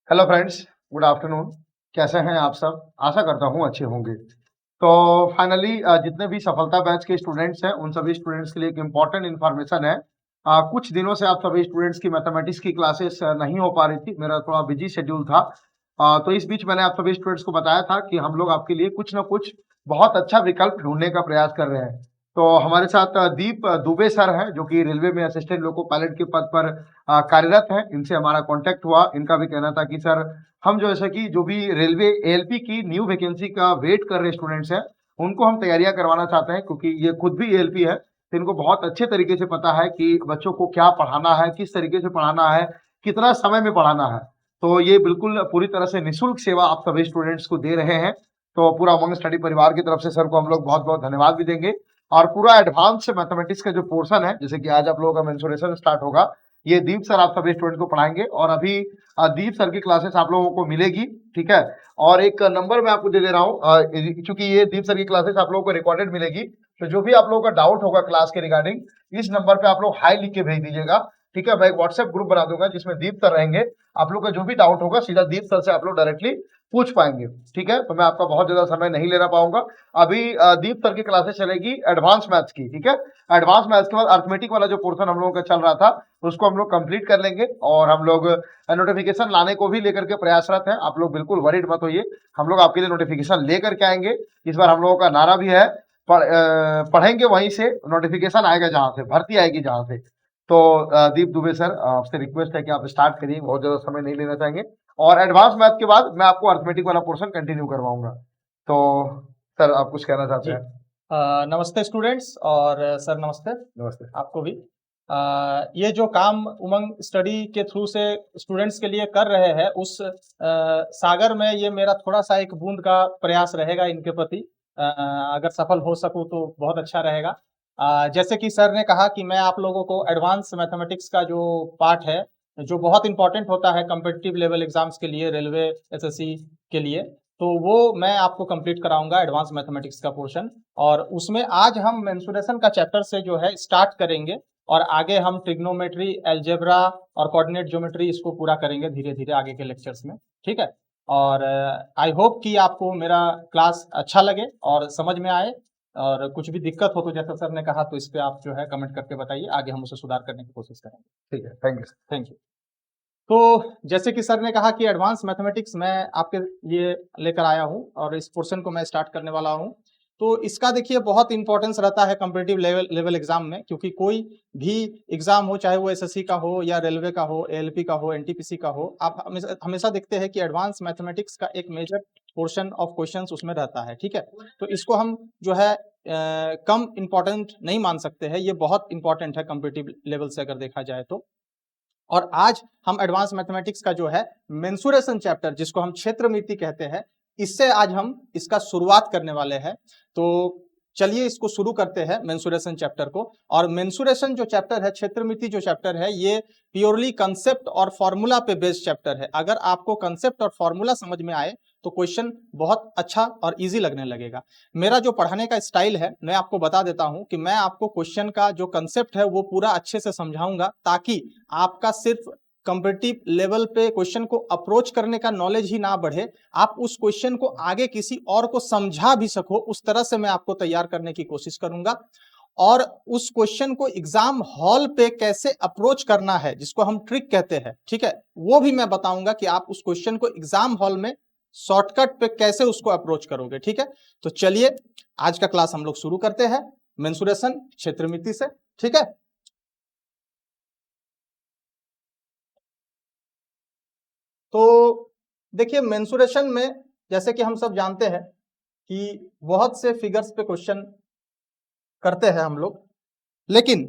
Hello friends, good afternoon. कैसे हैं आप सब? आशा करता हूँ अच्छे होंगे। तो फाइनली जितने भी सफलता बैच के स्टूडेंट्स हैं, उन सभी स्टूडेंट्स के लिए एक इम्पॉर्टेंट इन्फॉर्मेशन है। कुछ दिनों से आप सभी स्टूडेंट्स की मैथमेटिक्स की क्लासेस नहीं हो पा रही थी, मेरा थोड़ा बिजी शेड्यूल था। तो इस बीच मैंने आप सभी स्टूडेंट्स को बताया था कि हम लोग आपके लिए कुछ ना कुछ बहुत अच्छा विकल्प ढूंढने का प्रयास कर रहे हैं। तो हमारे साथ दीप दुबे सर हैं, जो कि रेलवे में असिस्टेंट लोको पायलट के पद पर कार्यरत हैं। इनसे हमारा कांटेक्ट हुआ। इनका भी कहना था कि सर, हम जैसे कि जो भी रेलवे एएलपी की न्यू वैकेंसी का वेट कर रहे स्टूडेंट्स हैं, उनको हम तैयारियां करवाना चाहते हैं, क्योंकि ये खुद भी एएलपी है। तो इनको बहुत अच्छे तरीके से पता है कि बच्चों को क्या पढ़ाना है, किस तरीके से पढ़ाना है, कितना समय में पढ़ाना है। तो ये बिल्कुल पूरी तरह से निःशुल्क सेवा आप सभी स्टूडेंट्स को दे रहे हैं। तो पूरा उमंग स्टडी परिवार की तरफ से सर को हम लोग बहुत बहुत धन्यवाद भी देंगे। और पूरा एडवांस मैथमेटिक्स का जो पोर्शन है, जैसे कि आज आप लोगों का मेंसुरेशन स्टार्ट होगा, ये दीप सर आप सभी स्टूडेंट को पढ़ाएंगे। और अभी दीप सर की क्लासेस आप लोगों को मिलेगी, ठीक है। और एक नंबर मैं आपको दे दे रहा हूँ, क्योंकि ये दीप सर की क्लासेस आप लोगों को रिकॉर्डेड मिलेगी। तो जो भी आप लोगों का डाउट होगा क्लास के रिगार्डिंग, इस नंबर पे आप लोग हाई लिख के भेज दीजिएगा, ठीक है। मैं एक व्हाट्सएप ग्रुप बना दूंगा जिसमें दीप सर रहेंगे। आप लोग का जो भी डाउट होगा सीधा दीप सर से आप लोग डायरेक्टली पूछ पाएंगे, ठीक है। तो मैं आपका बहुत ज्यादा समय नहीं लेना पाऊंगा। अभी दीप सर की क्लासेस चलेगी एडवांस मैथ्स की, ठीक है। एडवांस मैथ्स के बाद अर्थमेटिक वाला जो पोर्शन हम लोगों का चल रहा था, उसको हम लोग कंप्लीट कर लेंगे। और हम लोग नोटिफिकेशन लाने को भी लेकर के प्रयासरत हैं। आप लोग बिल्कुल वरीड मत होइए, हम लोग आपके लिए नोटिफिकेशन लेकर के आएंगे। इस बार हम लोगों का नारा भी है, पढ़ेंगे वहीं से, नोटिफिकेशन आएगा जहां से, भर्ती आएगी जहां से। तो दीप दुबे सर, आपसे रिक्वेस्ट है कि आप स्टार्ट करिए, बहुत ज्यादा समय नहीं लेना चाहेंगे। और एडवांस मैथ के बाद मैं आपको अर्थमेटिक वाला पोर्शन कंटिन्यू करवाऊंगा। तो सर, आप कुछ कहना चाहते जी। हैं? नमस्ते स्टूडेंट्स और सर नमस्ते नमस्ते। आपको भी। ये जो काम उमंग स्टडी के थ्रू से स्टूडेंट्स के लिए कर रहे हैं, उस सागर में ये मेरा थोड़ा सा एक बूंद का प्रयास रहेगा इनके प्रति। अगर सफल हो सकूं तो बहुत अच्छा रहेगा। जैसे कि सर ने कहा कि मैं आप लोगों को एडवांस मैथमेटिक्स का जो पार्ट है, जो बहुत इंपॉर्टेंट होता है कम्पिटिटिव लेवल एग्जाम्स के लिए, रेलवे, एसएससी के लिए, तो वो मैं आपको कंप्लीट कराऊंगा एडवांस मैथमेटिक्स का पोर्शन। और उसमें आज हम मेंसुरेशन का चैप्टर से जो है स्टार्ट करेंगे, और आगे हम ट्रिग्नोमेट्री, अलजेब्रा और कोऑर्डिनेट ज्योमेट्री इसको पूरा करेंगे धीरे धीरे आगे के लेक्चर्स में, ठीक है। और आई होप कि आपको मेरा क्लास अच्छा लगे और समझ में आए। और कुछ भी दिक्कत हो तो जैसा सर ने कहा, तो इस पे आप जो है कमेंट करके बताइए, आगे हम उसे सुधार करने की कोशिश करेंगे। ठीक है, थैंक यू। Thank you. तो जैसे कि सर ने कहा कि एडवांस मैथमेटिक्स मैं आपके लिए लेकर आया हूं और इस पोर्शन को मैं स्टार्ट करने वाला हूं। तो इसका देखिए बहुत इंपॉर्टेंस रहता है कम्पिटिटिव लेवल एग्जाम में, क्योंकि कोई भी एग्जाम हो, चाहे वो एसएससी का हो या रेलवे का हो, एएलपी का हो, एनटीपीसी का हो, आप हमेशा हमेशा देखते हैं कि एडवांस मैथमेटिक्स का एक मेजर पोर्शन ऑफ क्वेश्चंस उसमें रहता है, ठीक है। तो इसको हम जो है कम इंपॉर्टेंट नहीं मान सकते हैं, ये बहुत इंपॉर्टेंट है कम्पिटिटिव लेवल से अगर देखा जाए तो। और आज हम एडवांस मैथमेटिक्स का जो है मेंसुरेशन चैप्टर, जिसको हम क्षेत्रमिति कहते हैं, इससे आज हम इसका शुरुआत करने वाले हैं। तो चलिए इसको शुरू करते हैं मेंसुरेशन चैप्टर को। और मेंसुरेशन जो चैप्टर है, क्षेत्रमिति जो चैप्टर है, ये प्योरली कंसेप्ट और फॉर्मूला पे बेस्ड चैप्टर है। अगर आपको कंसेप्ट और फॉर्मूला समझ में आए तो क्वेश्चन बहुत अच्छा और इजी लगने लगेगा। मेरा जो पढ़ाने का स्टाइल है, मैं आपको बता देता हूं कि मैं आपको क्वेश्चन का जो कंसेप्ट है वो पूरा अच्छे से समझाऊंगा, ताकि आपका सिर्फ कम्पिटिटिव लेवल पे क्वेश्चन को अप्रोच करने का नॉलेज ही ना बढ़े, आप उस क्वेश्चन को आगे किसी और को समझा भी सको, उस तरह से मैं आपको तैयार करने की कोशिश करूंगा। और उस क्वेश्चन को एग्जाम हॉल पे कैसे अप्रोच करना है, जिसको हम ट्रिक कहते हैं, ठीक है, वो भी मैं बताऊंगा कि आप उस क्वेश्चन को एग्जाम हॉल में शॉर्टकट पे कैसे उसको अप्रोच करोगे, ठीक है। तो चलिए आज का क्लास हम लोग शुरू करते हैं मेंसुरेशन क्षेत्रमिति से, ठीक है। तो देखिए मेंसुरेशन में, जैसे कि हम सब जानते हैं कि बहुत से फिगर्स पे क्वेश्चन करते हैं हम लोग, लेकिन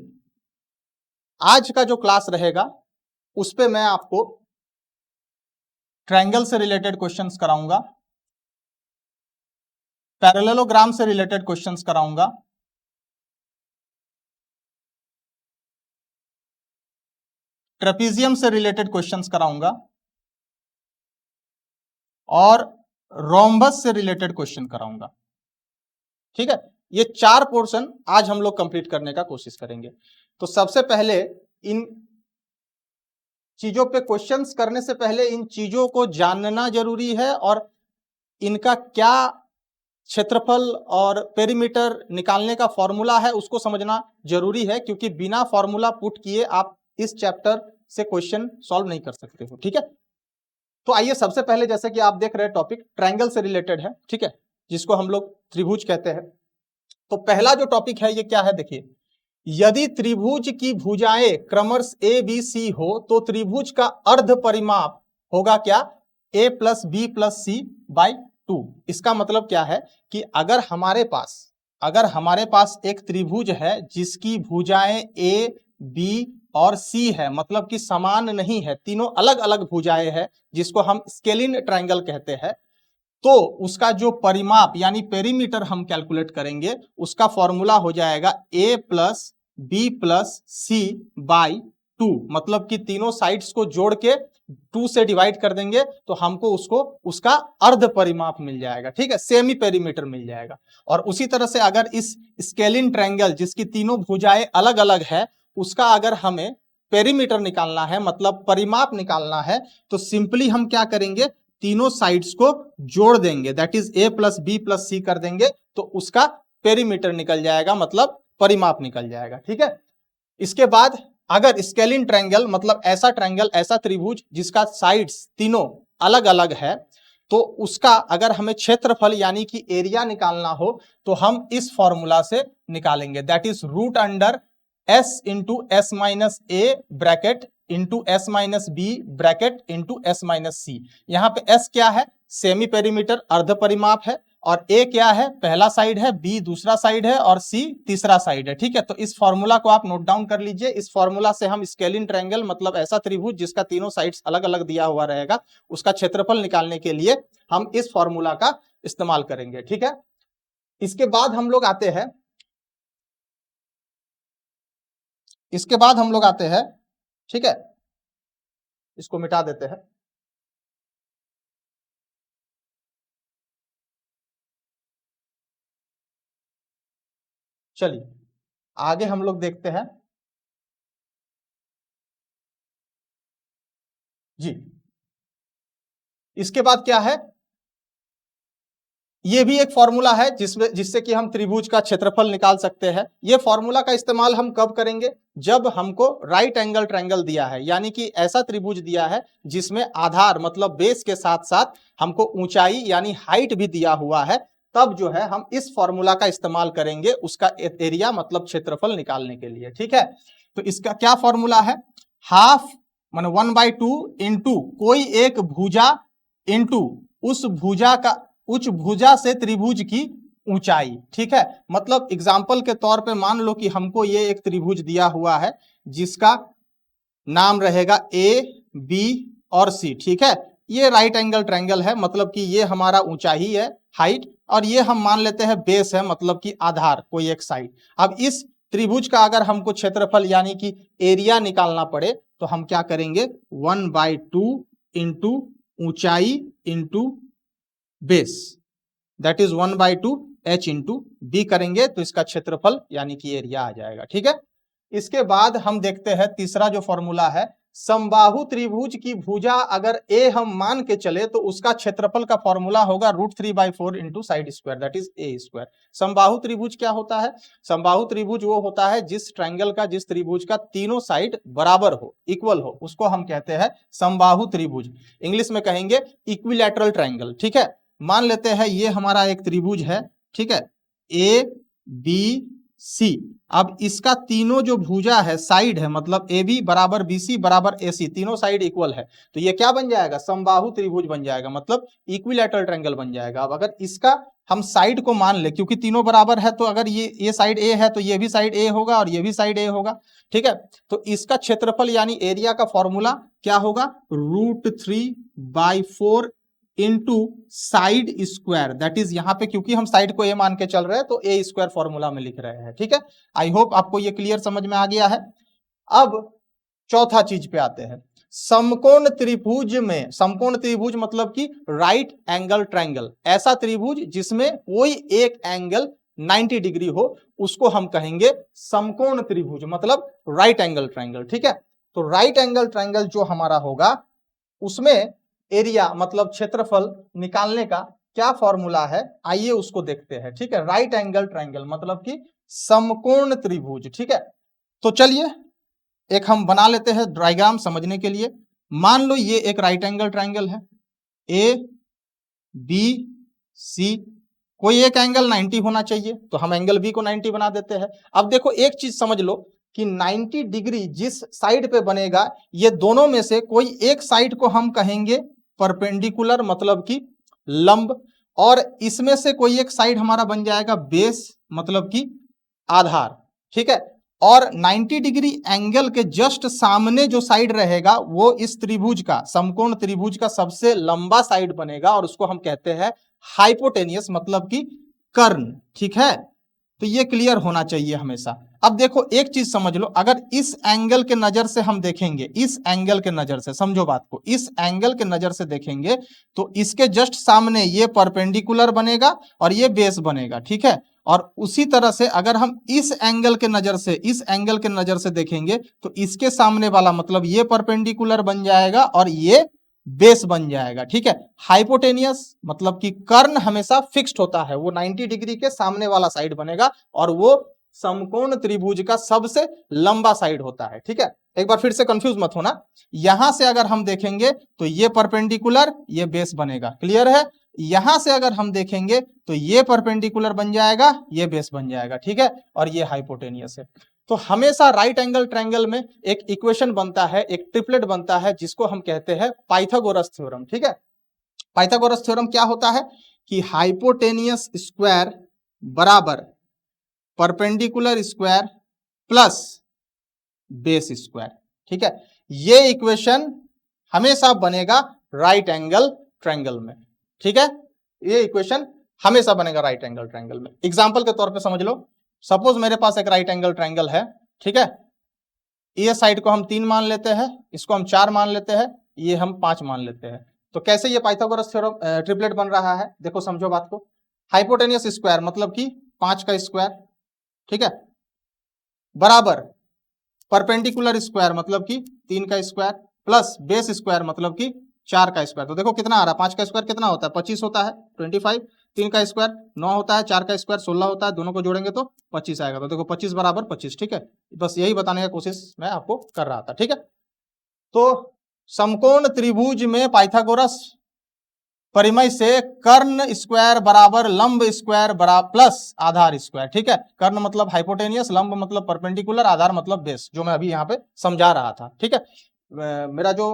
आज का जो क्लास रहेगा उस पे मैं आपको ट्रायंगल से रिलेटेड क्वेश्चंस कराऊंगा, पैरेललोग्राम से रिलेटेड क्वेश्चंस कराऊंगा, ट्रेपीजियम से रिलेटेड क्वेश्चंस कराऊंगा, और रोम्बस से रिलेटेड क्वेश्चन कराऊंगा, ठीक है। ये चार पोर्शन आज हम लोग कंप्लीट करने का कोशिश करेंगे। तो सबसे पहले इन चीजों पे क्वेश्चंस करने से पहले इन चीजों को जानना जरूरी है और इनका क्या क्षेत्रफल और पेरीमीटर निकालने का फॉर्मूला है उसको समझना जरूरी है, क्योंकि बिना फॉर्मूला पुट किए आप इस चैप्टर से क्वेश्चन सॉल्व नहीं कर सकते हो। ठीक है, तो आइए सबसे पहले, जैसे कि आप देख रहे हैं टॉपिक ट्रायंगल से रिलेटेड है, ठीक है, जिसको हम लोग त्रिभुज कहते हैं। तो पहला जो टॉपिक है ये क्या है, देखिए, यदि त्रिभुज की भुजाएं क्रमश ए बी सी हो तो त्रिभुज का अर्ध परिमाप होगा क्या, A plus B plus C by 2। इसका मतलब क्या है कि अगर हमारे पास एक त्रिभुज है जिसकी भुजाएं ए बी और सी है, मतलब कि समान नहीं है, तीनों अलग अलग भुजाएं हैं, जिसको हम स्केलिन ट्रायंगल कहते हैं, तो उसका जो परिमाप यानी पेरीमीटर हम कैलकुलेट करेंगे, उसका फॉर्मूला हो जाएगा a plus B plus C by 2। मतलब कि तीनों साइड्स को जोड़ के 2 से डिवाइड कर देंगे तो हमको उसका अर्ध परिमाप मिल जाएगा। ठीक है, सेमी पेरीमीटर मिल जाएगा। और उसी तरह से अगर इस स्केलिन ट्रायंगल जिसकी तीनों भुजाएं अलग अलग है, उसका अगर हमें पेरीमीटर निकालना है, मतलब परिमाप निकालना है, तो सिंपली हम क्या करेंगे, तीनों साइड्स को जोड़ देंगे, that is a plus B plus C कर देंगे, तो उसका पेरीमीटर निकल जाएगा, मतलब परिमाप निकल जाएगा। ठीक है, इसके बाद अगर स्केलिन ट्रायंगल मतलब ऐसा ट्रायंगल, ऐसा त्रिभुज जिसका साइड्स तीनों अलग अलग है, तो उसका अगर हमें क्षेत्रफल यानी कि एरिया निकालना हो तो हम इस फॉर्मूला से निकालेंगे, that is root under S into S minus A bracket into S minus B bracket into S minus C. यहाँ पे एस क्या है, सेमी पेरीमीटर अर्ध परिमाप है, और ए क्या है, पहला साइड है, बी दूसरा साइड है, और सी तीसरा साइड है। ठीक है, तो इस फॉर्मूला को आप नोट डाउन कर लीजिए। इस फॉर्मूला से हम स्केलिन ट्रायंगल मतलब ऐसा त्रिभुज जिसका तीनों साइड्स अलग अलग दिया हुआ रहेगा, उसका क्षेत्रफल निकालने के लिए हम इस फॉर्मूला का इस्तेमाल करेंगे। ठीक है, इसके बाद हम लोग आते हैं, ठीक है, इसको मिटा देते हैं। चलिए आगे हम लोग देखते हैं जी। इसके बाद क्या है, ये भी एक फॉर्मूला है जिससे कि हम त्रिभुज का क्षेत्रफल निकाल सकते हैं। ये फॉर्मूला का इस्तेमाल हम कब करेंगे, जब हमको राइट एंगल ट्रायंगल दिया है, यानी कि ऐसा त्रिभुज दिया है जिसमें आधार मतलब बेस के साथ साथ हमको ऊंचाई यानी हाइट भी दिया हुआ है, तब जो है हम इस फॉर्मूला का इस्तेमाल करेंगे उसका एरिया मतलब क्षेत्रफल निकालने के लिए। ठीक है, तो इसका क्या फॉर्मूला है, हाफ माने 1/2 इंटू कोई एक भुजा इंटू उस भुजा से त्रिभुज की ऊंचाई। ठीक है, मतलब एग्जाम्पल के तौर पे मान लो कि हमको ये एक त्रिभुज दिया हुआ है जिसका नाम रहेगा ए बी और सी। ठीक है, ये राइट एंगल ट्रायंगल है, मतलब कि ये हमारा ऊंचाई है, हाइट, और ये हम मान लेते हैं बेस है, मतलब कि आधार कोई एक साइड। अब इस त्रिभुज का अगर हमको क्षेत्रफल यानी कि एरिया निकालना पड़े तो हम क्या करेंगे, 1/2 इंटू ऊंचाई into base, that is 1/2 h into B करेंगे, तो इसका क्षेत्रफल यानी कि एरिया आ जाएगा। ठीक है, इसके बाद हम देखते हैं तीसरा जो फॉर्मूला है, समबाहु त्रिभुज की भुजा अगर ए हम मान के चले तो उसका क्षेत्रफल का फॉर्मूला होगा √3/4 into side square, that is a square. समबाहु त्रिभुज क्या होता है, समबाहु त्रिभुज वो होता है जिस ट्रायंगल का, जिस त्रिभुज का तीनों साइड बराबर हो, इक्वल हो, उसको हम कहते हैं समबाहु त्रिभुज। इंग्लिश में कहेंगे इक्विलैटरल ट्रायंगल। ठीक है, मान लेते हैं ये हमारा एक त्रिभुज है, ठीक है, ए बी सी। अब इसका तीनों जो भुजा है, साइड है, मतलब ए बी बराबर बी सी बराबर ए सी, तीनों साइड इक्वल है, तो ये क्या बन जाएगा, समबाहु त्रिभुज बन जाएगा, मतलब इक्विलैटरल ट्रायंगल बन जाएगा। अब अगर इसका हम साइड को मान ले, क्योंकि तीनों बराबर है, तो अगर ये साइड ए है तो ये भी साइड ए होगा और ये भी साइड ए होगा। ठीक है, तो इसका क्षेत्रफल यानी एरिया का फॉर्मूला क्या होगा, √3/4 into side square, that is यहाँ पे क्योंकि हम साइड को ए मान के चल रहे हैं तो ए स्क्वायर फॉर्मूला में लिख रहे हैं। ठीक है, आई होप आपको ये क्लियर समझ में आ गया है। अब चौथा चीज पे आते हैं, समकोण त्रिभुज में, समकोण त्रिभुज मतलब कि राइट एंगल ट्रायंगल, ऐसा त्रिभुज जिसमें कोई एक एंगल 90 डिग्री हो, उसको हम कहेंगे समकोण त्रिभुज मतलब राइट एंगल ट्रायंगल। ठीक है, तो राइट एंगल ट्रायंगल जो हमारा होगा उसमें एरिया मतलब क्षेत्रफल निकालने का क्या फॉर्मूला है, आइए उसको देखते हैं। ठीक है, राइट एंगल ट्रायंगल मतलब कि समकोण त्रिभुज। ठीक है, तो चलिए एक हम बना लेते हैं डायग्राम समझने के लिए। मान लो ये एक राइट एंगल ट्रायंगल है, ए बी सी, कोई एक एंगल 90 होना चाहिए, तो हम एंगल बी को 90 बना देते हैं। अब देखो एक चीज समझ लो कि 90 डिग्री जिस साइड पे बनेगा, ये दोनों में से कोई एक साइड को हम कहेंगे परपेंडिकुलर मतलब कि लंब, और इसमें से कोई एक साइड हमारा बन जाएगा बेस मतलब कि आधार। ठीक है, और 90 डिग्री एंगल के जस्ट सामने जो साइड रहेगा वो इस त्रिभुज का, समकोण त्रिभुज का सबसे लंबा साइड बनेगा और उसको हम कहते हैं हाइपोटेनियस मतलब कि कर्ण। ठीक है, तो ये क्लियर होना चाहिए हमेशा। अब देखो एक चीज समझ लो, अगर इस एंगल के नजर से हम देखेंगे, इस एंगल के नजर से समझो बात को, इस एंगल के नजर से देखेंगे तो इसके जस्ट सामने ये परपेंडिकुलर बनेगा और ये बेस बनेगा। ठीक है, और उसी तरह से अगर हम इस एंगल के नजर से, इस एंगल के नजर से देखेंगे तो इसके सामने वाला मतलब ये परपेंडिकुलर बन जाएगा और ये बेस बन जाएगा। ठीक है, हाइपोटेनियस मतलब कि कर्ण हमेशा फिक्स्ड होता है, वो 90 डिग्री के सामने वाला साइड बनेगा और वो समकोण त्रिभुज का सबसे लंबा साइड होता है। ठीक है, एक बार फिर से कंफ्यूज मत होना, यहां से अगर हम देखेंगे तो ये परपेंडिकुलर, ये बेस बनेगा। क्लियर है, यहां से अगर हम देखेंगे तो ये परपेंडिकुलर बन जाएगा, ये बेस बन जाएगा। ठीक है, और ये हाइपोटेनियस है। तो हमेशा राइट एंगल ट्रायंगल में एक इक्वेशन बनता है, एक ट्रिपलेट बनता है जिसको हम कहते हैं पाइथागोरस थ्योरम। ठीक है, पाइथागोरस थ्योरम क्या होता है कि हाइपोटेनियस स्क्वायर बराबर perpendicular square plus base square. ठीक है, ये इक्वेशन हमेशा बनेगा राइट एंगल ट्रायंगल में। ठीक है, ये इक्वेशन हमेशा बनेगा राइट एंगल ट्रायंगल में। एग्जांपल के तौर पे समझ लो, सपोज मेरे पास एक राइट एंगल ट्रायंगल है। ठीक है, ये साइड को हम 3 मान लेते हैं, इसको हम 4 मान लेते हैं, ये हम 5 मान लेते हैं। तो कैसे ये पाइथागोरस थ्योरम ट्रिपलेट बन रहा है, देखो समझो बात को। हाइपोटेनियस स्क्वायर मतलब कि 5 का स्क्वायर, ठीक है, बराबर परपेंडिकुलर स्क्वायर मतलब कि 3 का स्क्वायर प्लस बेस स्क्वायर मतलब कि 4 का स्क्वायर। तो देखो कितना आ रहा है, 5 का स्क्वायर कितना होता है 25 होता है 25, 3 का स्क्वायर 9 होता है, 4 का स्क्वायर 16 होता है, दोनों को जोड़ेंगे तो 25 आएगा। तो देखो 25 बराबर 25। ठीक है, बस यही बताने की कोशिश मैं आपको कर रहा था। ठीक है, तो समकोण त्रिभुज में पाइथागोरस परिमय से कर्ण स्क्वायर बराबर लंब स्क्वायर बराबर प्लस आधार स्क्वायर। ठीक है, कर्ण मतलब हाइपोटेनियस, लंब मतलब परपेंडिकुलर, आधार मतलब बेस, जो मैं अभी यहाँ पे समझा रहा था। ठीक है, मेरा जो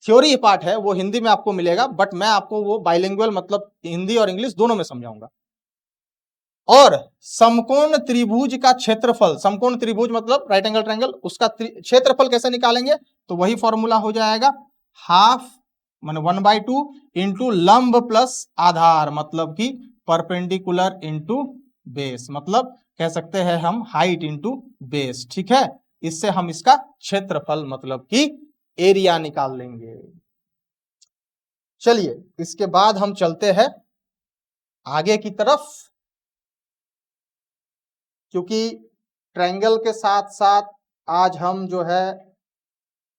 थ्योरी पार्ट है वो हिंदी में आपको मिलेगा, बट मैं आपको वो बाइलिंगुअल मतलब हिंदी और इंग्लिश दोनों में समझाऊंगा। और समकोण त्रिभुज का क्षेत्रफल, समकोण त्रिभुज मतलब राइट एंगल ट्रायंगल, उसका क्षेत्रफल कैसे निकालेंगे, तो वही फॉर्मूला हो जाएगा हाफ माने 1/2 इंटू लंब प्लस आधार मतलब कि परपेंडिकुलर इंटू बेस, मतलब कह सकते हैं हम हाइट इंटू बेस। ठीक है, इससे हम इसका क्षेत्रफल मतलब कि एरिया निकाल लेंगे। चलिए इसके बाद हम चलते हैं आगे की तरफ, क्योंकि ट्रायंगल के साथ साथ आज हम जो है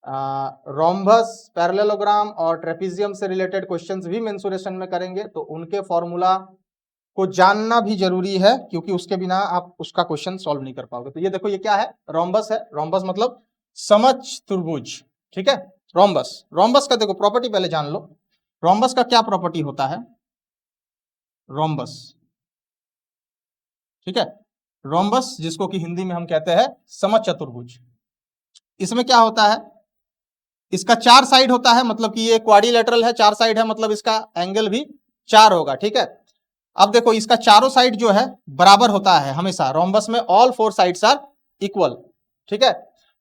रोम्बस, पैरेललोग्राम और ट्रेपीजियम से रिलेटेड क्वेश्चंस भी मेंसुरेशन में करेंगे, तो उनके फॉर्मूला को जानना भी जरूरी है, क्योंकि उसके बिना आप उसका क्वेश्चन सॉल्व नहीं कर पाओगे। तो ये देखो ये क्या है, रोम्बस है। रोम्बस मतलब समचतुर्भुज। ठीक है, रोम्बस, रोम्बस का देखो प्रॉपर्टी पहले जान लो। रोम्बस का क्या प्रॉपर्टी होता है, रोम्बस, ठीक है, रोम्बस जिसको कि हिंदी में हम कहते हैं समचतुर्भुज, इसमें क्या होता है, इसका 4 साइड होता है, मतलब कि ये क्वाड्रिलेटरल है, 4 साइड है, मतलब इसका एंगल भी 4 होगा। ठीक है, अब देखो इसका चारों साइड जो है बराबर होता है हमेशा, रोम्बस में ऑल 4 साइड्स आर इक्वल। ठीक है,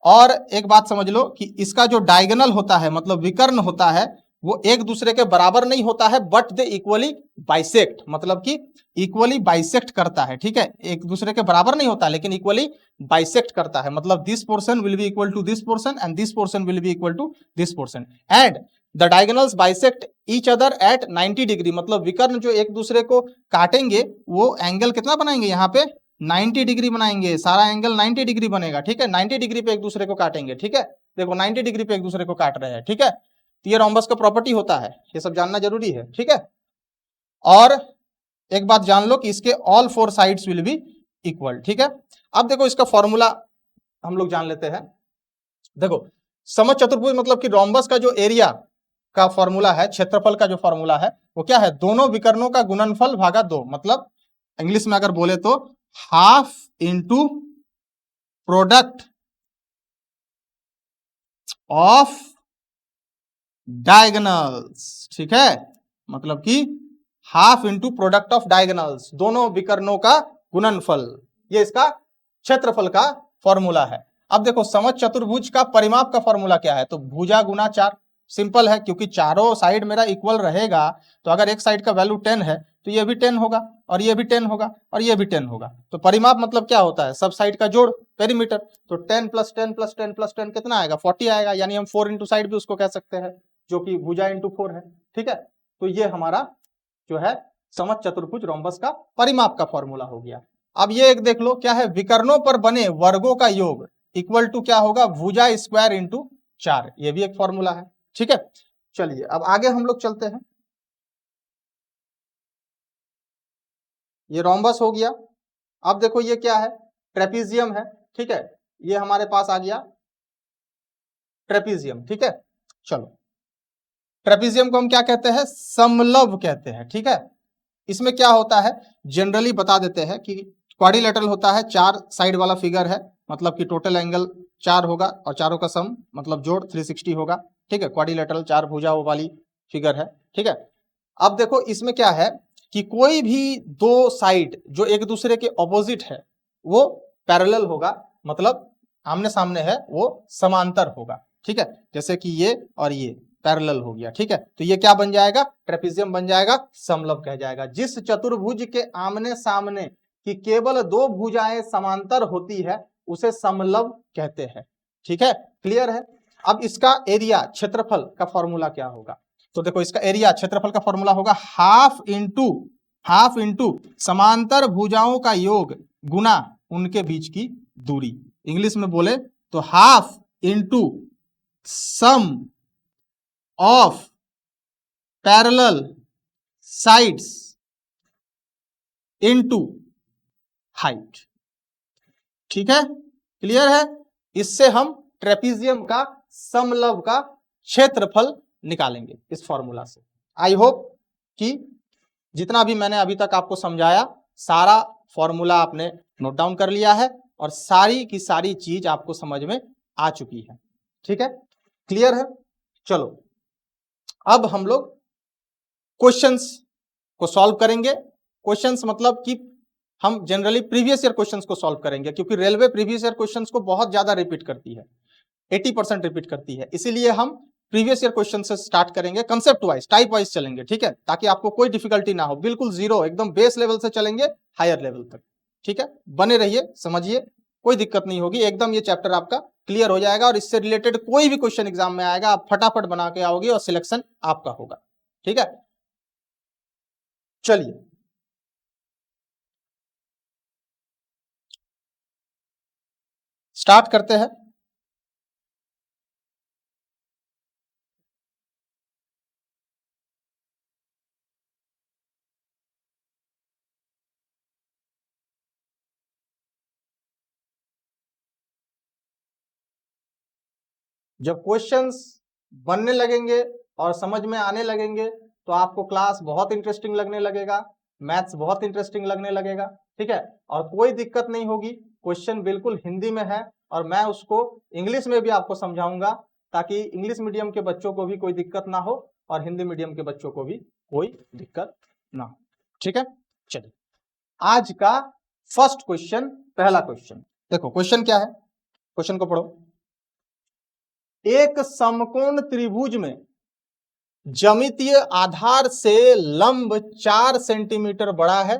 और एक बात समझ लो कि इसका जो डायगोनल होता है मतलब विकर्ण होता है, वो एक दूसरे के बराबर नहीं होता है, बट दे इक्वली बाइसेक्ट, मतलब कि इक्वली बाइसेक्ट करता है। ठीक है, एक दूसरे के बराबर नहीं होता लेकिन इक्वली बाइसेक्ट करता है, मतलब this portion will be equal to this portion and this portion will be equal to this portion and the diagonals bisect each other at 90 degree, मतलब विकर्ण जो एक दूसरे को काटेंगे वो एंगल कितना बनाएंगे यहाँ पे 90 डिग्री बनाएंगे, सारा एंगल 90 डिग्री बनेगा, ठीक है। 90 डिग्री पे एक दूसरे को काटेंगे, ठीक है। देखो 90 डिग्री पे एक दूसरे को काट रहे हैं, ठीक है। तो ये रोम्बस का प्रॉपर्टी होता है, ये सब जानना जरूरी है, ठीक है। और एक बात जान लो कि इसके all 4 sides will be equal, ठीक है। अब देखो इसका फॉर्मूला हम लोग जान लेते हैं। देखो समचतुर्भुज मतलब कि रोम्बस का जो एरिया का फॉर्मूला है, क्षेत्रफल का जो फॉर्मूला है वो क्या है, दोनों विकर्णों का गुणनफल भागा 2, मतलब इंग्लिश में अगर बोले तो half into product of diagonals, ठीक है। मतलब कि half into product of diagonals, दोनों विकर्णों का गुणनफल, ये इसका क्षेत्रफल का फॉर्मूला है। अब देखो समचतुर्भुज का परिमाप का फॉर्मूला क्या है, तो भुजा गुना 4, सिंपल है, क्योंकि चारों साइड मेरा इक्वल रहेगा, तो अगर एक साइड का वैल्यू 10 है तो ये भी 10 होगा, और ये भी 10 होगा, और ये भी 10 होगा। तो परिमाप मतलब क्या होता है, सब साइड का जोड़, पेरीमीटर। तो 10 प्लस 10 प्लस 10 प्लस 10 कितना आएगा, 40 आएगा, यानी हम 4 इंटू साइड भी उसको कह सकते हैं, जो कि भुजा इंटू 4 है, ठीक है। तो ये हमारा जो है समचतुर्भुज रोम्बस का परिमाप का फॉर्मूला हो गया। अब ये एक देख लो क्या है, विकर्णों पर बने वर्गों का योग इक्वल टू क्या होगा, भुजा स्क्वायर इंटू 4, ये भी एक फॉर्मूला है, ठीक है। चलिए अब आगे हम लोग चलते हैं। ये रोम्बस हो गया। अब देखो ये क्या है, ट्रेपीजियम है, ठीक है। ये हमारे पास आ गया ट्रेपीजियम, ठीक है। चलो ट्रेपीजियम को हम क्या कहते हैं, समलव कहते हैं, ठीक है। इसमें क्या होता है, जनरली बता देते हैं कि क्वाड्रिलेटरल होता है, 4 साइड वाला फिगर है, मतलब कि टोटल एंगल 4 होगा और चारों का सम मतलब जोड़ 360 होगा, ठीक है। क्वाड्रिलेटरल 4 भुजाओं वाली फिगर है, ठीक है। अब देखो इसमें क्या है कि कोई भी 2 साइड जो एक दूसरे के ऑपोजिट है वो पैरेलल होगा, मतलब आमने सामने है, वो समांतर होगा, ठीक है। जैसे कि ये और ये पैरेलल हो गया, ठीक है। तो ये क्या बन जाएगा, ट्रेपीजियम बन जाएगा, समलव कह जाएगा। जिस चतुर्भुज के आमने सामने की केवल 2 भुजाएं समांतर होती है उसे समलव कहते हैं, ठीक है। क्लियर है। अब इसका एरिया क्षेत्रफल का फॉर्मूला क्या होगा, तो देखो इसका एरिया क्षेत्रफल का फॉर्मूला होगा हाफ इंटू समांतर भुजाओं का योग गुना उनके बीच की दूरी। इंग्लिश में बोले तो half into sum of parallel sides into height, ठीक है। क्लियर है। इससे हम ट्रेपीजियम का समलव का क्षेत्रफल निकालेंगे इस फॉर्मूला से। आई होप कि जितना भी मैंने अभी तक आपको समझाया सारा फॉर्मूला आपने नोट डाउन कर लिया है और सारी की सारी चीज आपको समझ में आ चुकी है, ठीक है। क्लियर है। चलो अब हम लोग क्वेश्चंस को सॉल्व करेंगे। क्वेश्चंस मतलब कि हम जनरली प्रीवियस ईयर क्वेश्चंस को सॉल्व करेंगे, क्योंकि रेलवे प्रीवियस ईयर क्वेश्चंस को बहुत ज्यादा रिपीट करती है, 80% रिपीट करती है, इसीलिए हम प्रीवियस ईयर क्वेश्चन से स्टार्ट करेंगे, कंसेप्ट वाइज टाइप वाइज चलेंगे, ठीक है, ताकि आपको कोई डिफिकल्टी ना हो, बिल्कुल जीरो एकदम बेस लेवल से चलेंगे हायर लेवल तक, ठीक है। बने रहिए, समझिए, कोई दिक्कत नहीं होगी, एकदम ये चैप्टर आपका क्लियर हो जाएगा और इससे रिलेटेड कोई भी क्वेश्चन एग्जाम में आएगा आप फटाफट बना के आओगे और सिलेक्शन आपका होगा, ठीक है। चलिए स्टार्ट करते हैं। जब क्वेश्चंस बनने लगेंगे और समझ में आने लगेंगे तो आपको क्लास बहुत इंटरेस्टिंग लगने लगेगा, मैथ्स बहुत इंटरेस्टिंग लगने लगेगा, ठीक है। और कोई दिक्कत नहीं होगी, क्वेश्चन बिल्कुल हिंदी में है और मैं उसको इंग्लिश में भी आपको समझाऊंगा, ताकि इंग्लिश मीडियम के बच्चों को भी कोई दिक्कत ना हो और हिंदी मीडियम के बच्चों को भी कोई दिक्कत ना हो, ठीक है। चलिए आज का फर्स्ट क्वेश्चन, पहला क्वेश्चन देखो, क्वेश्चन क्या है, क्वेश्चन को पढ़ो। एक समकोण त्रिभुज में ज्यामितीय आधार से लंब 4 सेंटीमीटर बड़ा है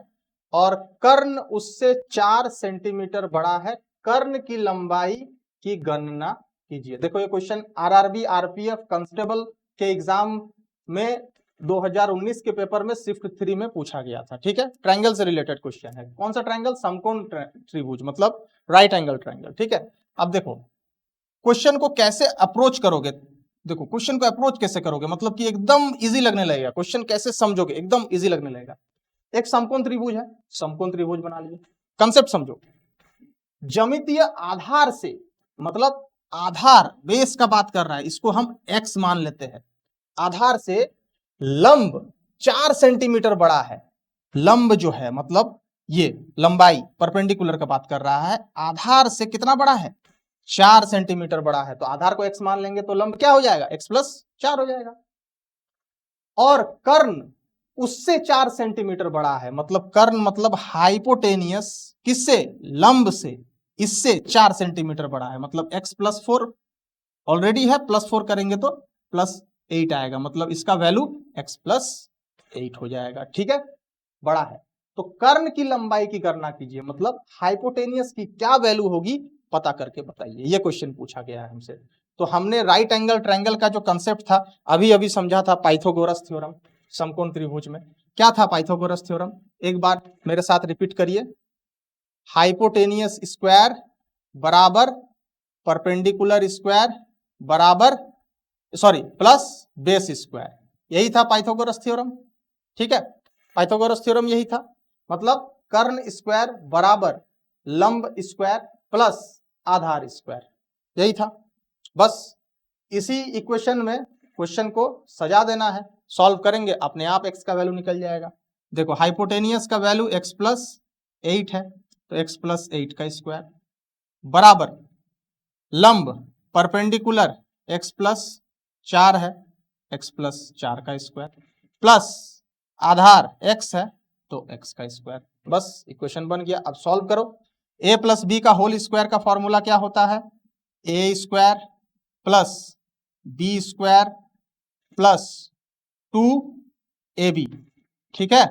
और कर्ण उससे 4 सेंटीमीटर बड़ा है, कर्ण की लंबाई की गणना कीजिए। देखो ये क्वेश्चन आरआरबी, आरपीएफ, कांस्टेबल के एग्जाम में 2019 के पेपर में शिफ्ट 3 में पूछा गया था। ठीक है, ट्रायंगल से रिलेटेड क्वेश्चन है। कौन सा ट्रायंगल? समकोण त्रिभुज, मतलब राइट एंगल ट्रायंगल। ठीक है, अब देखो क्वेश्चन को कैसे अप्रोच करोगे। देखो क्वेश्चन को अप्रोच कैसे करोगे, मतलब कि एकदम इजी लगने लगेगा। क्वेश्चन कैसे समझोगे, एकदम इजी लगने लगेगा। एक समकोण त्रिभुज है, समकोण त्रिभुज बना लिए। कंसेप्ट समझो, ज्यामितीय आधार से, मतलब आधार बेस का बात कर रहा है, इसको हम x मान लेते हैं। आधार से लंब 4 सेंटीमीटर बड़ा है। लंब जो है मतलब ये लंबाई परपेंडिकुलर का बात कर रहा है, आधार से कितना बड़ा है? 4 सेंटीमीटर बड़ा है। तो आधार को x मान लेंगे तो लंब क्या हो जाएगा? x प्लस 4 हो जाएगा। और कर्ण उससे 4 सेंटीमीटर बड़ा है, मतलब कर्ण मतलब हाइपोटेनियस, किससे? लंब से, इससे 4 सेंटीमीटर बड़ा है, मतलब x प्लस 4 ऑलरेडी है, प्लस 4 करेंगे तो प्लस 8 आएगा, मतलब इसका वैल्यू x प्लस 8 हो जाएगा। ठीक है, बड़ा है। तो कर्ण की लंबाई की गणना कीजिए, मतलब हाइपोटेनियस की क्या वैल्यू होगी पता करके बताइए। ये क्वेश्चन पूछा गया है हमसे। तो हमने राइट एंगल ट्रायंगल का जो कंसेप्ट था अभी अभी समझा था, पाइथागोरस थ्योरम। समकोण त्रिभुज में क्या था पाइथागोरस थ्योरम? एक बार मेरे साथ रिपीट करिए। हाइपोटेनियस स्क्वायर बराबर परपेंडिकुलर स्क्वायर बराबर प्लस बेस स्क्वायर, यही था पाइथागोरस थ्योरम। ठीक है, पाइथागोरस थ्योरम यही था, मतलब कर्ण स्क्वायर बराबर लंब स्क्वायर प्लस आधार स्क्वायर, यही था। बस इसी इक्वेशन में क्वेश्चन को सजा देना है, सॉल्व करेंगे अपने आप x का वैल्यू निकल जाएगा। देखो हाइपोटेनियस का वैल्यू x प्लस 8 है, तो x प्लस 8 का स्क्वायर बराबर लंब परपेंडिकुलर x प्लस 4 है, x प्लस 4 का स्क्वायर प्लस आधार x है तो x का स्क्वायर। बस इक्वेशन बन गया। अब सॉल्व करो। a प्लस बी का होल स्क्वायर का फॉर्मूला क्या होता है? a square plus B square plus 2ab। ठीक है,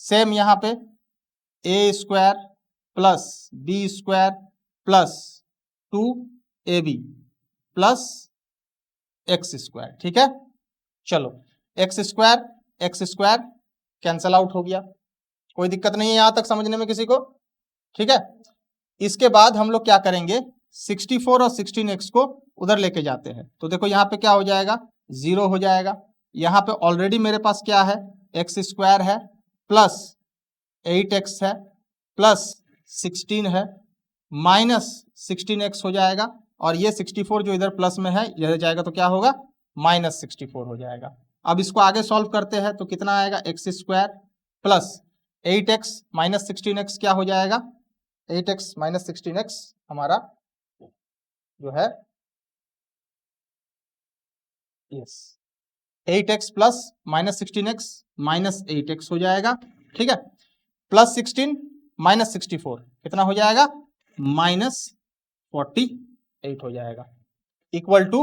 सेम यहां पे a square plus B square plus 2ab plus X square. ठीक है, चलो एक्स स्क्वायर कैंसल आउट हो गया, कोई दिक्कत नहीं है यहां तक समझने में किसी को? ठीक है, इसके बाद हम लोग क्या करेंगे, 64 और 16x को उधर लेके जाते हैं। तो देखो यहाँ पे क्या हो जाएगा, 0 हो जाएगा। यहाँ पे ऑलरेडी मेरे पास क्या है, एक्स स्क्वायर है प्लस 8x है प्लस 16 है माइनस 16x हो जाएगा, और ये 64 जो इधर प्लस में है यह जाएगा तो क्या होगा, माइनस 64 हो जाएगा। अब इसको आगे सॉल्व करते हैं तो कितना आएगा, x square plus 8x minus 16x क्या हो जाएगा, 8x माइनस 16x हमारा जो है yes 8x plus minus 16x minus 8x हो जाएगा। ठीक है, प्लस 16 माइनस 64 कितना हो जाएगा, माइनस 48 हो जाएगा, इक्वल टू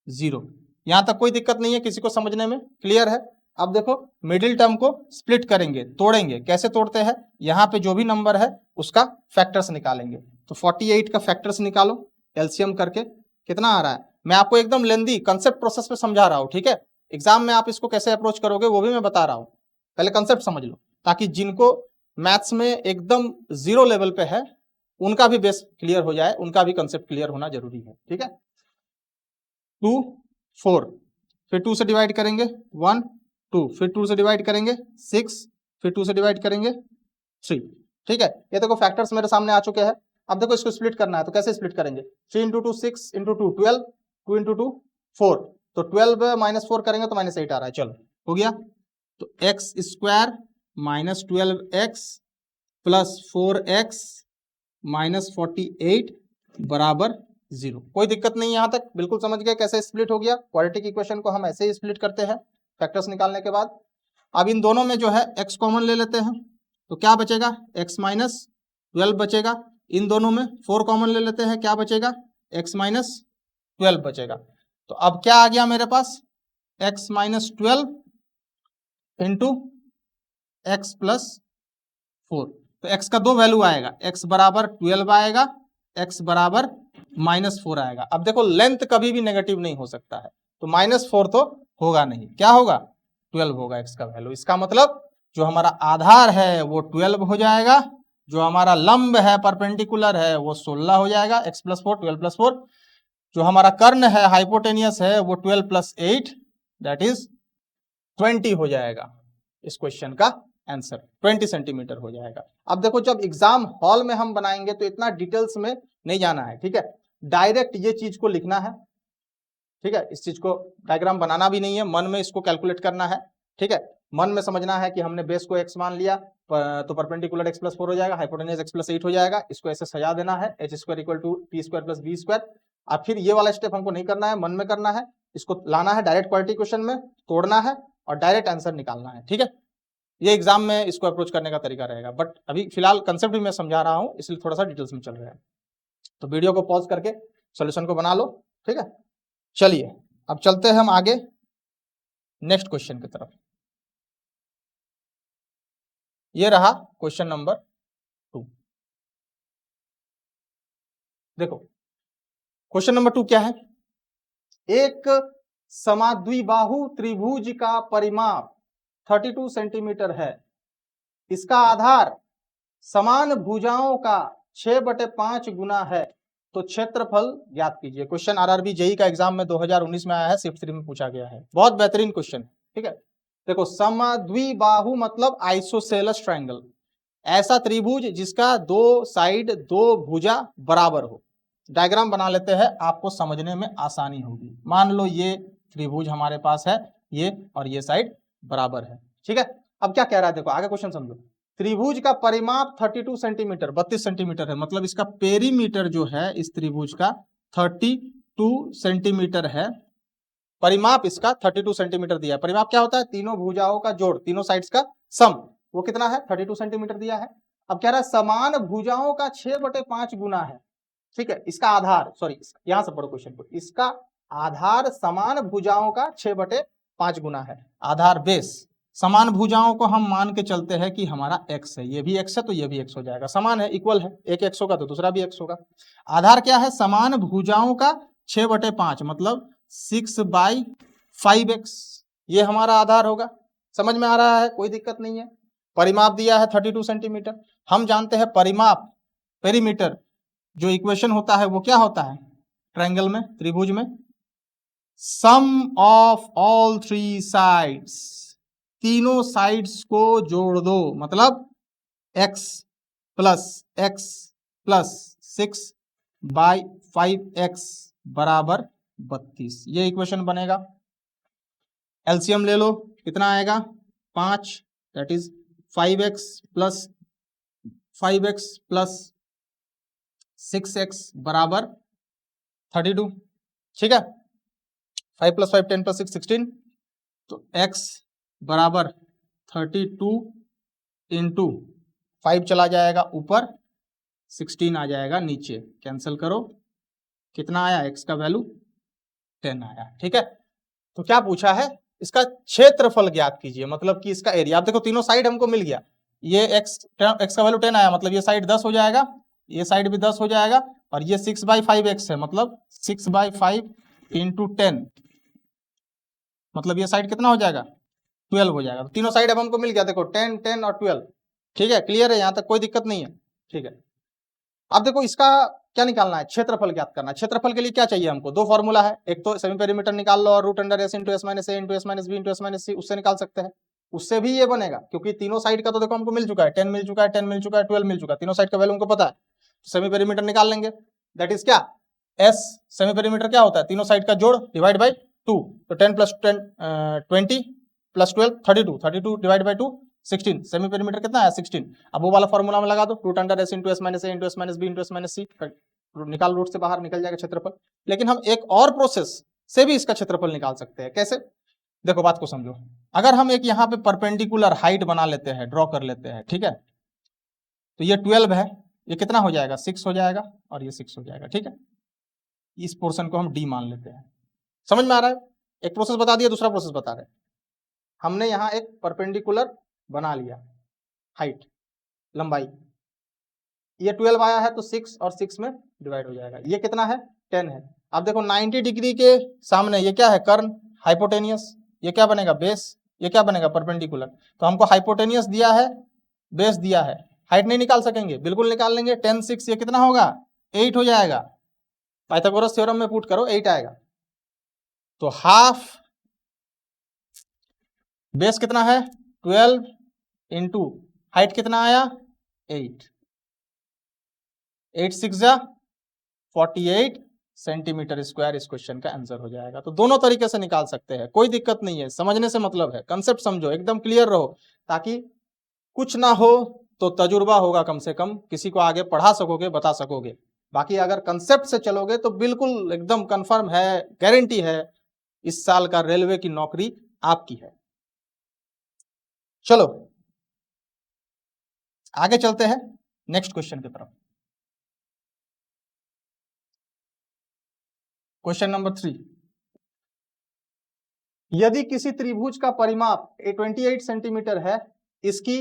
0। यहां तक कोई दिक्कत नहीं है किसी को समझने में? क्लियर है? अब देखो मिडिल टर्म को स्प्लिट करेंगे, तोड़ेंगे। कैसे तोड़ते हैं, यहाँ पे जो भी नंबर है उसका फैक्टर्स निकालेंगे। तो 48 का फैक्टर्स निकालो एलसीएम करके, कितना आ रहा है? मैं आपको एकदम लेंदी कंसेप्ट प्रोसेस पे समझा रहा हूँ। ठीक है, एग्जाम में आप इसको कैसे अप्रोच करोगे वो भी मैं बता रहा हूँ, पहले कंसेप्ट समझ लो, ताकि जिनको मैथ्स में एकदम 0 लेवल पे है उनका भी बेस क्लियर हो जाए, उनका भी कंसेप्ट क्लियर होना जरूरी है। ठीक है, 2 4, फिर 2 से डिवाइड करेंगे 1 2, फिर 2 से डिवाइड करेंगे 6, फिर 2 से डिवाइड करेंगे 3। ठीक है, ये देखो फैक्टर्स मेरे सामने आ चुके हैं। अब देखो इसको स्प्लिट करना है, तो कैसे स्प्लिट करेंगे, 3 इंटू 2 6 इंटू 2 12, 2 इंटू 2 4, तो 12 माइनस 4 करेंगे तो माइनस 8 आ रहा है। चलो हो गया, तो x square minus 12x plus 4x minus 48 बराबर 0। कोई दिक्कत नहीं यहां तक, बिल्कुल समझ गए कैसे स्प्लिट हो गया। क्वाड्रेटिक इक्वेशन को हम ऐसे ही स्प्लिट करते हैं फैक्टर्स निकालने के बाद। अब इन दोनों में जो है x कॉमन ले लेते हैं, तो क्या बचेगा, x माइनस 12 बचेगा। इन दोनों में 4 कॉमन ले लेते हैं, क्या बचेगा, x माइनस 12 बचेगा। तो अब क्या आ गया मेरे पास, x minus 12 into x plus 4। तो x का दो वैल्यू आएगा, x बराबर 12 आएगा, x बराबर माइनस 4 आएगा। अब देखो लेंथ कभी भी नेगेटिव नहीं हो सकता है, तो माइनस 4 तो होगा नहीं, क्या होगा, 12 होगा x का वैल्यू। इसका मतलब जो हमारा आधार है वो 12 हो जाएगा, जो हमारा लंब है परपेंडिकुलर है वो 16 हो जाएगा, x प्लस 4 12 प्लस 4। जो हमारा कर्ण है हाइपोटेनियस है वो 12 प्लस 8 दैट इज 20 हो जाएगा। इस क्वेश्चन का आंसर 20 सेंटीमीटर हो जाएगा। अब देखो जब एग्जाम हॉल में हम बनाएंगे तो इतना डिटेल्स में नहीं जाना है, ठीक है, डायरेक्ट ये चीज को लिखना है, ठीक है, इस चीज को डायग्राम बनाना भी नहीं है, मन में इसको कैलकुलेट करना है, ठीक है, मन में समझना है कि हमने बेस को x मान लिया तो परपेंडिकुलर x प्लस 4 हो जाएगा, हाइपोटेनियस x प्लस 8 हो जाएगा, इसको ऐसे सजा देना है h square equal to T square plus B square. अब फिर ये वाला स्टेप हमको नहीं करना है, मन में करना है, इसको लाना है डायरेक्ट क्वालिटी क्वेश्चन में, तोड़ना है और डायरेक्ट आंसर निकालना है, ठीक है। ये एग्जाम में इसको अप्रोच करने का तरीका रहेगा, बट अभी फिलहाल कंसेप्ट भी मैं समझा रहा हूँ इसलिए थोड़ा सा डिटेल्स में चल रहा है। तो वीडियो को पॉज करके सॉल्यूशन को बना लो, ठीक है। चलिए अब चलते हैं हम आगे नेक्स्ट क्वेश्चन की तरफ। ये रहा क्वेश्चन नंबर 2। देखो क्वेश्चन नंबर 2 क्या है, एक समाद्विबाहु त्रिभुज का परिमाप 32 सेंटीमीटर है, इसका आधार समान भुजाओं का 6/5 गुना है, तो क्षेत्रफल ज्ञात कीजिए। क्वेश्चन आरआरबी जेई का एग्जाम में 2019 में आया है, शिफ्ट 3 में पूछा गया है, बहुत बेहतरीन क्वेश्चन, ठीक है। देखो समद्विबाहु मतलब आइसोसेलस ट्रायंगल, ऐसा त्रिभुज जिसका दो साइड दो भुजा बराबर हो। डायग्राम बना लेते हैं, आपको समझने में आसानी होगी। मान लो ये त्रिभुज हमारे पास है, ये और ये साइड बराबर है, ठीक है। अब क्या कह रहा है, देखो आगे क्वेश्चन समझो। त्रिभुज का परिमाप 32 सेंटीमीटर 32 सेंटीमीटर है, मतलब इसका पेरीमीटर जो है इस त्रिभुज का 32 सेंटीमीटर है। परिमाप इसका 32 सेंटीमीटर दिया है। परिमाप क्या होता है, तीनों भुजाओं का जोड़, तीनों साइड्स का सम, वो कितना है 32 सेंटीमीटर दिया है। अब कह रहा है समान भुजाओं का 6/5 गुना है, ठीक है। इसका आधार, सॉरी यहां से पढ़ो क्वेश्चन को, इसका आधार समान भुजाओं का 6/5 गुना है। आधार बेस, समान भुजाओं को हम मान के चलते हैं कि हमारा x है, ये भी x है तो ये भी x हो जाएगा, समान है, इक्वल है, एक x होगा तो दूसरा भी x होगा। आधार क्या है, समान भुजाओं का 6/5 मतलब 6/5x, ये हमारा आधार होगा। समझ में आ रहा है, कोई दिक्कत नहीं है। परिमाप दिया है 32 सेंटीमीटर, हम जानते हैं परिमाप पेरीमीटर जो इक्वेशन होता है वो क्या होता है ट्रायंगल में, त्रिभुज में, सम ऑफ ऑल थ्री साइड्स, तीनों साइड्स को जोड़ दो, मतलब x प्लस 6/5x बराबर 32, ये इक्वेशन बनेगा। एलसीएम ले लो, कितना आएगा 5, that is 5x plus 6x बराबर 32, ठीक है। 5 प्लस 5 10 प्लस 6 16, तो x बराबर 32 इंटू 5 चला जाएगा ऊपर, 16 आ जाएगा नीचे, कैंसिल करो, कितना आया x का वैल्यू 10 आया, ठीक है। तो क्या पूछा है, इसका क्षेत्रफल ज्ञात कीजिए, मतलब कि इसका एरिया। आप देखो तीनों साइड हमको मिल गया, ये x का वैल्यू 10 आया, मतलब ये साइड 10 हो जाएगा, ये साइड भी 10 हो जाएगा, और ये 6/5x है, मतलब 6/5 इंटू 10, मतलब ये साइड कितना हो जाएगा 12 हो जाएगा। तो तीनों साइड अब हमको मिल गया, देखो 10 10 और 12, ठीक है, क्लियर है, यहां तक कोई दिक्कत नहीं है, ठीक है। अब देखो इसका क्या निकालना है, क्षेत्रफल ज्ञात करना है। क्षेत्रफल के लिए क्या चाहिए हमको, दो फॉर्मूला है, एक तो सेमी पेरीमीटर निकाल लो और root under s into s minus a into s minus b into s minus c, उससे निकाल सकते हैं, उससे भी ये बनेगा, क्योंकि तीनों साइड का तो देखो हमको मिल चुका है, 10 मिल चुका है, 10 मिल चुका है, 12 मिल चुका है, तीनों साइड का वैल्यू हमको पता है, सेमी पेरीमीटर निकाल लेंगे, दैट इज क्या s, सेमी पेरीमीटर क्या होता है, तीनों साइड का जोड़ डिवाइड बाई 2, तो 10 plus 10 20 plus 12 32 divide by 2 16, semi perimeter कितना है 16। अब वो वाला फॉर्मूला में लगा दो, root under s into s minus a into s minus b into s minus c, निकाल, रूट से बाहर निकल जाएगा क्षेत्रफल। लेकिन हम एक और प्रोसेस से भी इसका क्षेत्रफल निकाल सकते हैं, कैसे, देखो बात को समझो। अगर हम एक यहाँ पे परपेंडिकुलर हाइट बना लेते हैं, ड्रॉ कर लेते हैं, ठीक है, तो ये 12 है, ये कितना हो जाएगा 6 हो जाएगा, और ये 6 हो जाएगा, ठीक है। इस पोर्शन को हम d मान लेते हैं, समझ में आ रहा है, एक प्रोसेस बता दिया, दूसरा प्रोसेस बता रहे हैं। हमने यहाँ एक परपेंडिकुलर बना लिया, हाइट लंबाई, ये 12 आया है तो 6 और 6 में डिवाइड हो जाएगा, ये कितना है 10 है। अब देखो 90 डिग्री के सामने ये क्या है, कर्ण हाइपोटेनियस, ये क्या बनेगा बेस, ये क्या बनेगा, परपेंडिकुलर। तो हमको हाइपोटेनियस दिया है, बेस दिया है, हाइट नहीं निकाल सकेंगे, बिल्कुल निकाल लेंगे। 10 6 ये कितना होगा, 8 हो जाएगा। पाइथागोरस थ्योरम में पुट करो 8 आएगा। तो हाफ बेस कितना है 12 इंटू हाइट कितना आया 8, 8 6 जा 48 सेंटीमीटर स्क्वायर इस क्वेश्चन का आंसर हो जाएगा। तो दोनों तरीके से निकाल सकते हैं, कोई दिक्कत नहीं है, समझने से मतलब है, कंसेप्ट समझो, एकदम क्लियर रहो, ताकि कुछ ना हो तो तजुर्बा होगा, कम से कम किसी को आगे पढ़ा सकोगे, बता सकोगे। बाकी अगर कंसेप्ट से चलोगे तो बिल्कुल एकदम कंफर्म है, गारंटी है, इस साल का रेलवे की नौकरी आपकी है। चलो आगे चलते हैं नेक्स्ट क्वेश्चन की तरफ। क्वेश्चन नंबर 3, यदि किसी त्रिभुज का परिमाप 28 सेंटीमीटर है, इसकी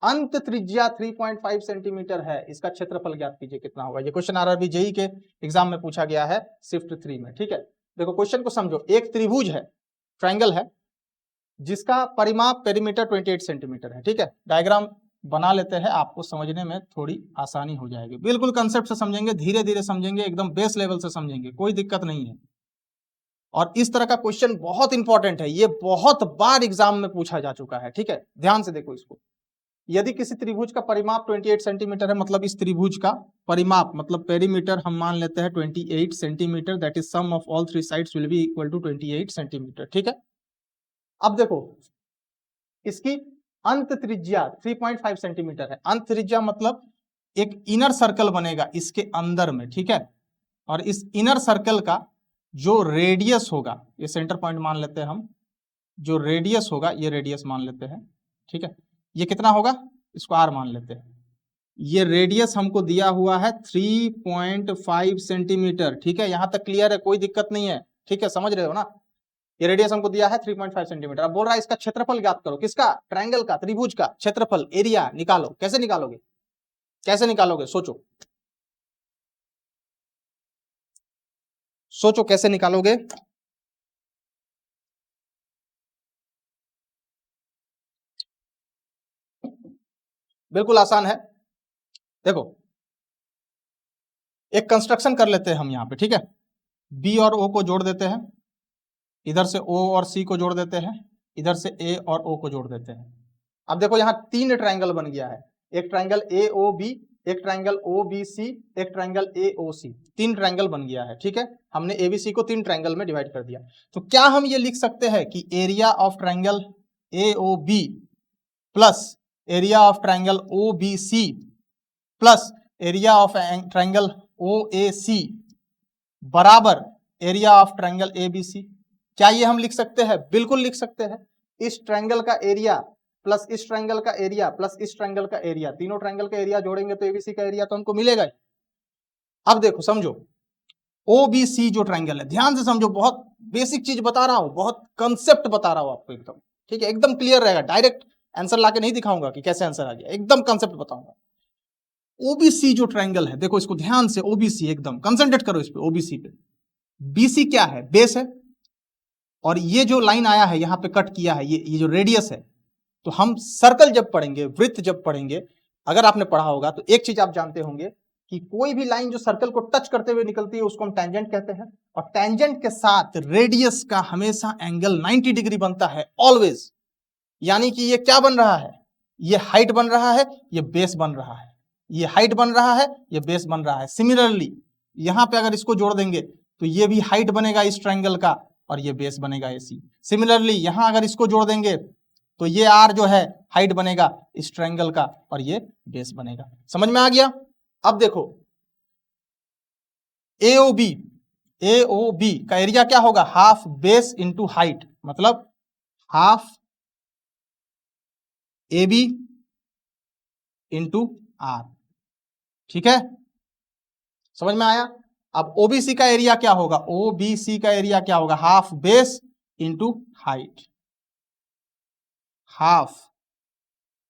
अंत त्रिज्या 3.5 सेंटीमीटर है, इसका क्षेत्रफल ज्ञात कीजिए कितना होगा। ये क्वेश्चन आरआरबी जेई के एग्जाम में पूछा गया है शिफ्ट 3 में। ठीक है, देखो क्वेश्चन को समझो। एक त्रिभुज है, ट्रायंगल है, जिसका परिमाप पेरीमीटर 28 सेंटीमीटर है। ठीक है, डायग्राम बना लेते हैं, आपको समझने में थोड़ी आसानी हो जाएगी। बिल्कुल कंसेप्ट से समझेंगे, धीरे धीरे समझेंगे, एकदम बेस लेवल से समझेंगे, कोई दिक्कत नहीं है। और इस तरह का क्वेश्चन बहुत इंपॉर्टेंट है, ये बहुत बार एग्जाम में पूछा जा चुका है। ठीक है, ध्यान से देखो इसको। यदि किसी त्रिभुज का परिमाप 28 सेंटीमीटर है, मतलब इस त्रिभुज का परिमाप मतलब पेरीमीटर हम मान लेते हैं 28 centimetre, that is sum of all three sides will be equal to 28 centimetre. ठीक है, अब देखो इसकी अंत त्रिज्या 3.5 सेंटीमीटर है। अंत त्रिज्या मतलब एक इनर सर्कल बनेगा इसके अंदर में। ठीक है, और इस इनर सर्कल का जो रेडियस होगा, ये सेंटर पॉइंट मान लेते हैं हम, जो रेडियस होगा ये रेडियस मान लेते हैं। ठीक है, ये कितना होगा, इसको आर मान लेते हैं। ये रेडियस हमको दिया हुआ है 3.5 सेंटीमीटर। ठीक है, यहां तक क्लियर है, कोई दिक्कत नहीं है। ठीक है, समझ रहे हो ना, ये रेडियस हमको दिया है 3.5 सेंटीमीटर। अब बोल रहा है इसका क्षेत्रफल ज्ञात करो। किसका, ट्रायंगल का, त्रिभुज का क्षेत्रफल, एरिया निकालो। कैसे निकालोगे, कैसे निकालोगे, सोचो सोचो कैसे निकालोगे। बिल्कुल आसान है। देखो एक कंस्ट्रक्शन कर लेते हैं हम यहाँ पे। ठीक है, बी और ओ को जोड़ देते हैं, इधर से ओ और सी को जोड़ देते हैं, इधर से ए और ओ को जोड़ देते हैं। अब देखो यहाँ 3 ट्रायंगल बन गया है, एक ट्रायंगल ए ओ बी, एक ट्रायंगल ओ बी सी, एक triangle A O C. 3 triangle बन गया है। ठीक है, हमने ए बी सी को 3 ट्रायंगल में डिवाइड कर दिया। तो क्या हम ये लिख सकते हैं कि area of triangle A O B plus area of triangle O B C plus area of triangle O A C बराबर area of triangle A B C? क्या ये हम लिख सकते हैं? बिल्कुल लिख सकते हैं। इस ट्रायंगल का एरिया प्लस इस ट्रायंगल का एरिया प्लस इस ट्रायंगल का एरिया, तीनों ट्रायंगल का एरिया जोड़ेंगे तो एबीसी का एरिया तो हमको मिलेगा ही। अब देखो समझो, ओबीसी जो ट्रायंगल है, ध्यान से समझो, बहुत बेसिक चीज बता रहा हूं, बहुत कंसेप्ट बता रहा हूं आपको एकदम। ठीक है, एकदम क्लियर रहेगा, डायरेक्ट आंसर लाके नहीं दिखाऊंगा कि कैसे आंसर आ गया, एकदम कंसेप्ट बताऊंगा। ओबीसी जो ट्रायंगल है, देखो इसको ध्यान से, ओबीसी एकदम कंसंट्रेट करो इस पे, ओबीसी पे। बीसी क्या है, बेस है, और ये जो लाइन आया है यहां पे कट किया है, ये जो रेडियस है। तो हम सर्कल जब पढ़ेंगे, वृत्त जब पढ़ेंगे, अगर आपने पढ़ा होगा तो एक चीज आप जानते होंगे कि कोई भी लाइन जो सर्कल को टच करते हुए निकलती है उसको हम टेंजेंट कहते हैं, और टेंजेंट के साथ रेडियस का हमेशा एंगल 90 डिग्री बनता है ऑलवेज। यानी कि ये क्या बन रहा है, ये हाइट बन रहा है, ये बेस बन रहा है, ये हाइट बन रहा है, ये बेस बन रहा है। सिमिलरली यहां पे अगर इसको जोड़ देंगे तो ये भी हाइट बनेगा इस ट्रायंगल का और ये बेस बनेगा एसी। सिमिलरली यहां अगर इसको जोड़ देंगे तो ये आर जो है हाइट बनेगा इस ट्रायंगल का और ये बेस बनेगा। समझ में आ गया? अब देखो एओबी का एरिया क्या होगा, हाफ बेस इंटू हाइट, मतलब हाफ AB इंटू आर। ठीक है, समझ में आया? अब ओबीसी का एरिया क्या होगा, ओबीसी का एरिया क्या होगा, half base into height, half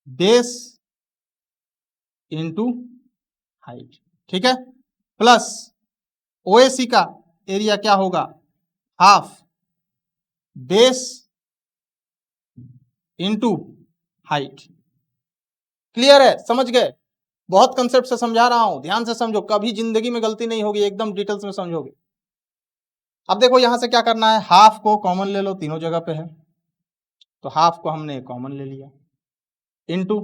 base into height. ठीक है, प्लस ओएसी का एरिया क्या होगा, half base into height. Clear है, समझ गए? बहुत कंसेप्ट से समझा रहा हूं, ध्यान से समझो, कभी जिंदगी में गलती नहीं होगी, एकदम डिटेल्स में समझोगे। अब देखो यहां से क्या करना है, हाफ को कॉमन ले लो, तीनों जगह पे है, तो हाफ को हमने कॉमन ले लिया, इनटू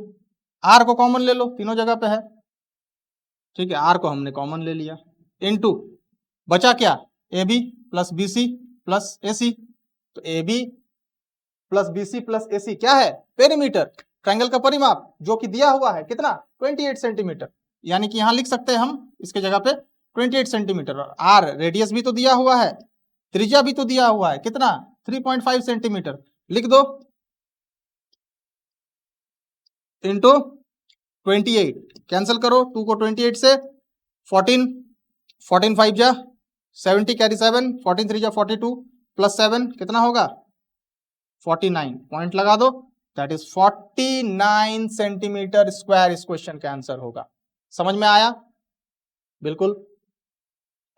आर को कॉमन ले लो, तीनों जगह पे है, ठीक है, आर को हमने कॉमन ले लिया, इनटू बचा क्या, A B plus B C plus A C. तो A B plus B C plus A C क्या है, पेरीमीटर, ट्रायंगल का परिमाप, जो कि दिया हुआ है कितना, 28 सेंटीमीटर। यानी कि यहां लिख सकते हैं हम इसके जगह पे 28 सेंटीमीटर। और आर रेडियस भी तो दिया हुआ है, त्रिज्या भी तो दिया हुआ है, कितना, 3.5 सेंटीमीटर, लिख दो, इंटू 28, कैंसिल करो, 2 को 28 से 14, 14 5 जा 70, कैरी 7, 14 3 जा 42 प्लस 7 कितना होगा, 49, पॉइंट लगा दो, दैट इज 49 सेंटीमीटर स्क्वायर इस क्वेश्चन का आंसर होगा। समझ में आया? बिल्कुल,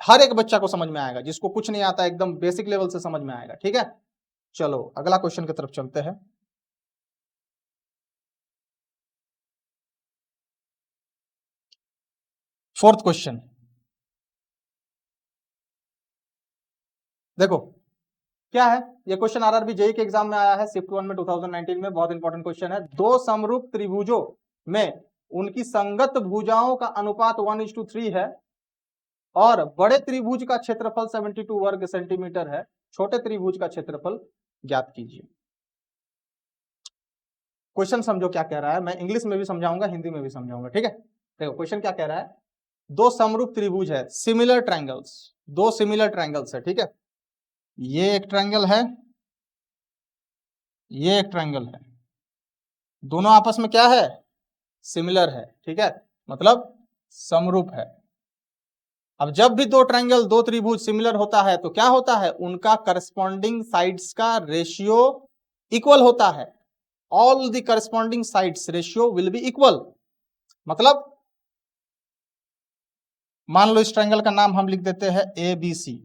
हर एक बच्चा को समझ में आएगा, जिसको कुछ नहीं आता एकदम बेसिक लेवल से समझ में आएगा, ठीक है। चलो अगला क्वेश्चन की तरफ चलते हैं। फोर्थ क्वेश्चन देखो क्या है, ये क्वेश्चन आरआरबी जेईई के एग्जाम में आया है, शिफ्ट 1 में 2019 में, बहुत इंपॉर्टेंट क्वेश्चन है। दो समरूप त्रिभुजों में उनकी संगत भुजाओं का अनुपात 1:3 है और बड़े त्रिभुज का क्षेत्रफल 72 वर्ग सेंटीमीटर है, छोटे त्रिभुज का क्षेत्रफल ज्ञात कीजिए। क्वेश्चन समझो क्या कह रहा है, मैं इंग्लिश में भी समझाऊंगा, हिंदी में भी समझाऊंगा, ठीक है। देखो क्वेश्चन क्या कह रहा है, दो समरूप त्रिभुज है, सिमिलर ट्रायंगल्स, दो सिमिलर ट्रायंगल्स है, ठीक है। ये एक ट्रायंगल है, ये एक ट्रायंगल है, दोनों आपस में क्या है, सिमिलर है, ठीक है, मतलब समरूप है। अब जब भी दो ट्रायंगल, दो त्रिभुज सिमिलर होता है तो क्या होता है, उनका करस्पॉन्डिंग साइड्स का रेशियो इक्वल होता है। All the corresponding sides ratio will be equal. मतलब मान लो इस ट्रायंगल का नाम हम लिख देते हैं ए बी सी।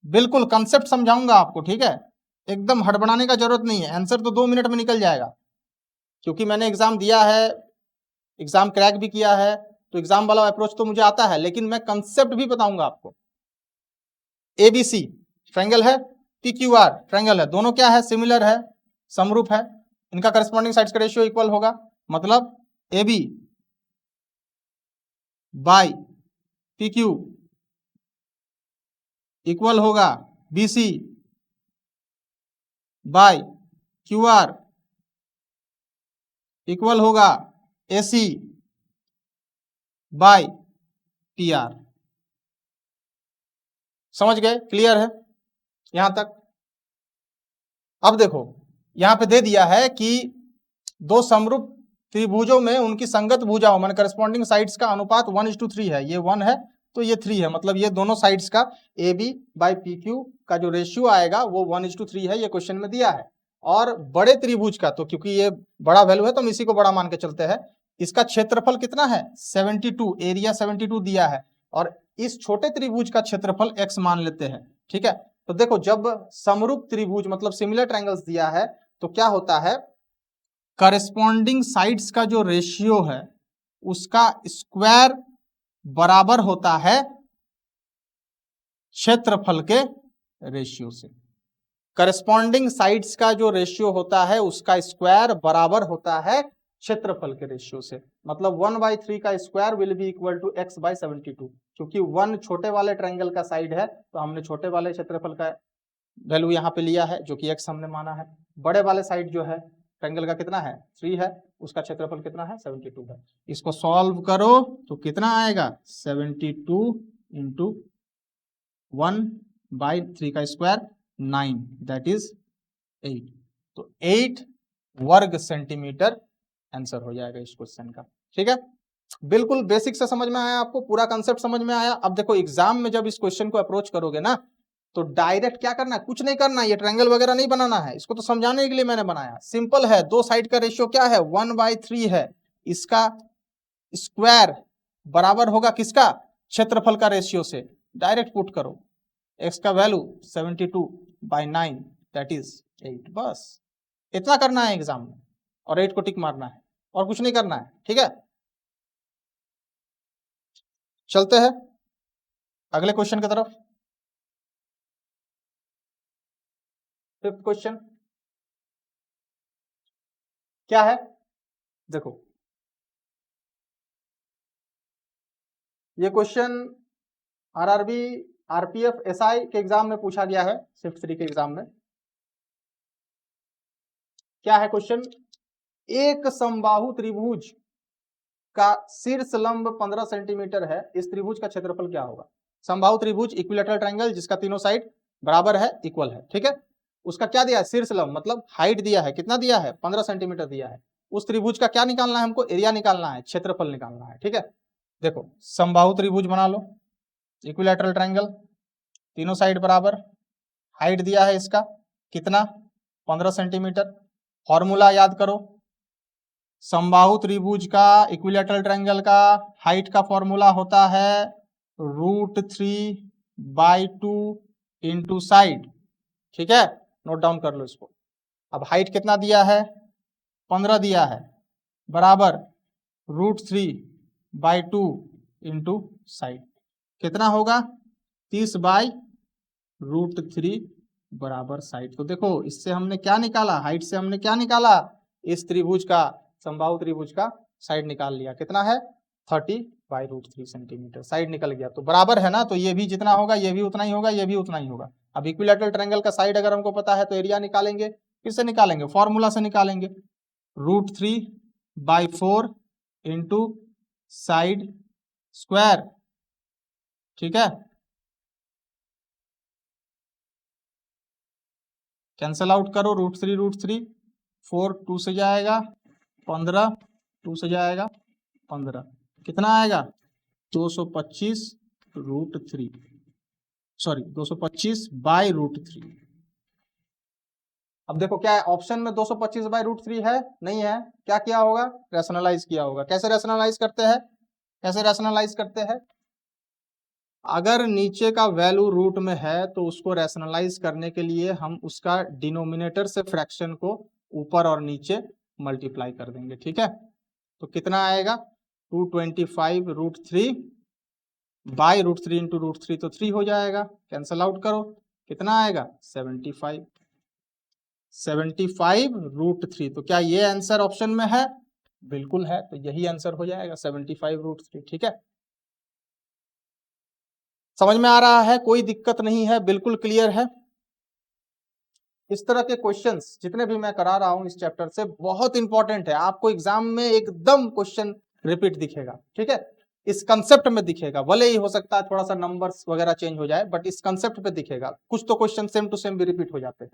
बिल्कुल कंसेप्ट समझाऊंगा आपको, ठीक है, एकदम हड़बड़ाने का जरूरत नहीं है, आंसर तो 2 मिनट में निकल जाएगा, क्योंकि मैंने एग्जाम दिया है, एग्जाम क्रैक भी किया है, तो एग्जाम वाला अप्रोच तो मुझे आता है, लेकिन मैं कंसेप्ट भी बताऊंगा आपको। एबीसी ट्रायंगल है, पीक्यूआर ट्रायंगल है, दोनों क्या है, सिमिलर है, समरूप है, इनका करस्पॉन्डिंग साइड्स का रेशियो इक्वल होगा। मतलब AB बाई PQ इक्वल होगा BC बाई QR इक्वल होगा AC बाई PR। समझ गए, क्लियर है यहां तक? अब देखो यहां पे दे दिया है कि दो समरूप त्रिभुजों में उनकी संगत भुजाओं मान करस्पॉन्डिंग साइड्स का अनुपात 1:3 है, ये 1 है तो ये 3 है, मतलब ये दोनों साइड्स का AB बाई PQ का जो रेशियो आएगा वो 1:3 है, ये क्वेश्चन में दिया है। और बड़े त्रिभुज का, तो क्योंकि ये बड़ा वैल्यू है तो हम इसी को बड़ा मान के चलते हैं, इसका क्षेत्रफल कितना है 72, एरिया 72 दिया है, और इस छोटे त्रिभुज का क्षेत्रफल x मान लेते हैं, ठीक है। तो देखो जब समरूप त्रिभुज मतलब सिमिलर ट्रायंगल्स दिया है तो क्या होता है, करस्पॉन्डिंग साइड्स का जो रेशियो है उसका स्क्वायर बराबर होता है क्षेत्रफल के रेशियो से। करस्पॉन्डिंग साइड्स का जो रेशियो होता है उसका स्क्वायर बराबर होता है क्षेत्रफल के रेशियो से। मतलब 1/3 का square will be equal to x by 72। क्योंकि 1 छोटे वाले ट्रायंगल का साइड है तो हमने छोटे वाले क्षेत्रफल का वैल्यू यहाँ पे लिया है जो कि x हमने माना है। बड़े वाले साइड जो है ट्रायंगल का कितना है 3 है, उसका क्षेत्रफल कितना है 72 है। इसको सॉल्व करो तो कितना आएगा 72 इंटू 1/3 का स्क्वायर 9, दैट इज 8। तो 8 वर्ग सेंटीमीटर आंसर हो जाएगा इस क्वेश्चन का, ठीक है। बिल्कुल बेसिक से समझ में आया आपको, पूरा कंसेप्ट समझ में आया। अब देखो एग्जाम में जब इस क्वेश्चन को अप्रोच करोगे ना तो डायरेक्ट क्या करना है, कुछ नहीं करना है, ये ट्रायंगल वगैरह नहीं बनाना है, इसको तो समझाने के लिए मैंने बनाया। सिंपल है, दो साइड का रेशियो क्या है 1/3 है, इसका स्क्वायर बराबर होगा किसका, क्षेत्रफल का रेशियो से। डायरेक्ट पुट करो, x का वैल्यू 72/9 दैट इज 8, बस इतना करना है एग्जाम में, और 8 को टिक मारना है और कुछ नहीं करना है, ठीक है। चलते हैं अगले क्वेश्चन की तरफ। 5th क्वेश्चन क्या है, देखो ये क्वेश्चन आरआरबी, आरपीएफ, एसआई के एग्जाम में पूछा गया है, शिफ्ट 3 के एग्जाम में। क्या है क्वेश्चन, एक समबाहु त्रिभुज का शीर्ष लंब 15 सेंटीमीटर है, इस त्रिभुज का क्षेत्रफल क्या होगा। समबाहु त्रिभुज इक्विलैटरल ट्रायंगल जिसका तीनों साइड बराबर है, इक्वल है, ठीक है। उसका क्या दिया है, शीर्ष लंब मतलब हाइट दिया है, कितना दिया है 15 सेंटीमीटर दिया है। उस त्रिभुज का क्या निकालना है हमको, एरिया निकालना है, क्षेत्रफल निकालना है, ठीक है। देखो समबाहु त्रिभुज बना लो, इक्विलैटरल ट्रायंगल, तीनों साइड बराबर, हाइट दिया है इसका कितना 15 सेंटीमीटर। फॉर्मूला याद करो, समबाहु त्रिभुज का इक्विलैटरल ट्रायंगल का हाइट का फॉर्मूला होता है √3/2 इंटू साइड, ठीक है, नोट डाउन कर लो इसको। अब हाइट कितना दिया है 15 दिया है, बराबर √3/2 इंटू साइड कितना होगा 30/√3 बराबर साइड। तो देखो इससे हमने क्या निकाला, हाइट से हमने क्या निकाला, इस त्रिभुज का, समबाहु त्रिभुज का साइड निकाल लिया, कितना है 30/√3 सेंटीमीटर, साइड निकल गया। तो बराबर है ना, तो ये भी जितना होगा ये भी उतना ही होगा, ये भी उतना ही होगा। अब इक्विलैटरल ट्रायंगल का साइड अगर हमको पता है तो एरिया निकालेंगे, किससे निकालेंगे, फॉर्मूला से निकालेंगे, √3/4 इंटू साइड स्क्वायर, ठीक है। कैंसल आउट करो, √3 4 2 से जाएगा 15, 2 से जाएगा 15, कितना आएगा 225 225/√3। अब देखो क्या है ऑप्शन में 225/√3 है, नहीं है, क्या किया होगा, रैशनलाइज किया होगा। कैसे रैशनलाइज करते हैं, कैसे रैशनलाइज करते हैं, अगर नीचे का वैल्यू रूट में है तो उसको रैशनलाइज करने के लिए हम उसका डिनोमिनेटर से फ्रैक्शन को ऊपर और नीचे मल्टीप्लाई कर देंगे, ठीक है। तो कितना आएगा 225√3/√3 इंटू √3 तो 3 हो जाएगा, कैंसल आउट करो, कितना आएगा 75/√3। तो क्या ये आंसर ऑप्शन में है, बिल्कुल है, तो यही आंसर हो जाएगा 75/√3, ठीक है। समझ में आ रहा है, कोई दिक्कत नहीं है, बिल्कुल क्लियर है। इस तरह के क्वेश्चंस जितने भी मैं करा रहा हूं इस चैप्टर से बहुत इंपॉर्टेंट है, आपको एग्जाम में एकदम क्वेश्चन रिपीट दिखेगा, ठीक है, इस कंसेप्ट में दिखेगा, भले ही हो सकता है थोड़ा सा नंबर्स वगैरह चेंज हो जाए, बट इस कंसेप्ट पे दिखेगा। कुछ तो क्वेश्चन सेम टू सेम भी रिपीट हो जाते हैं।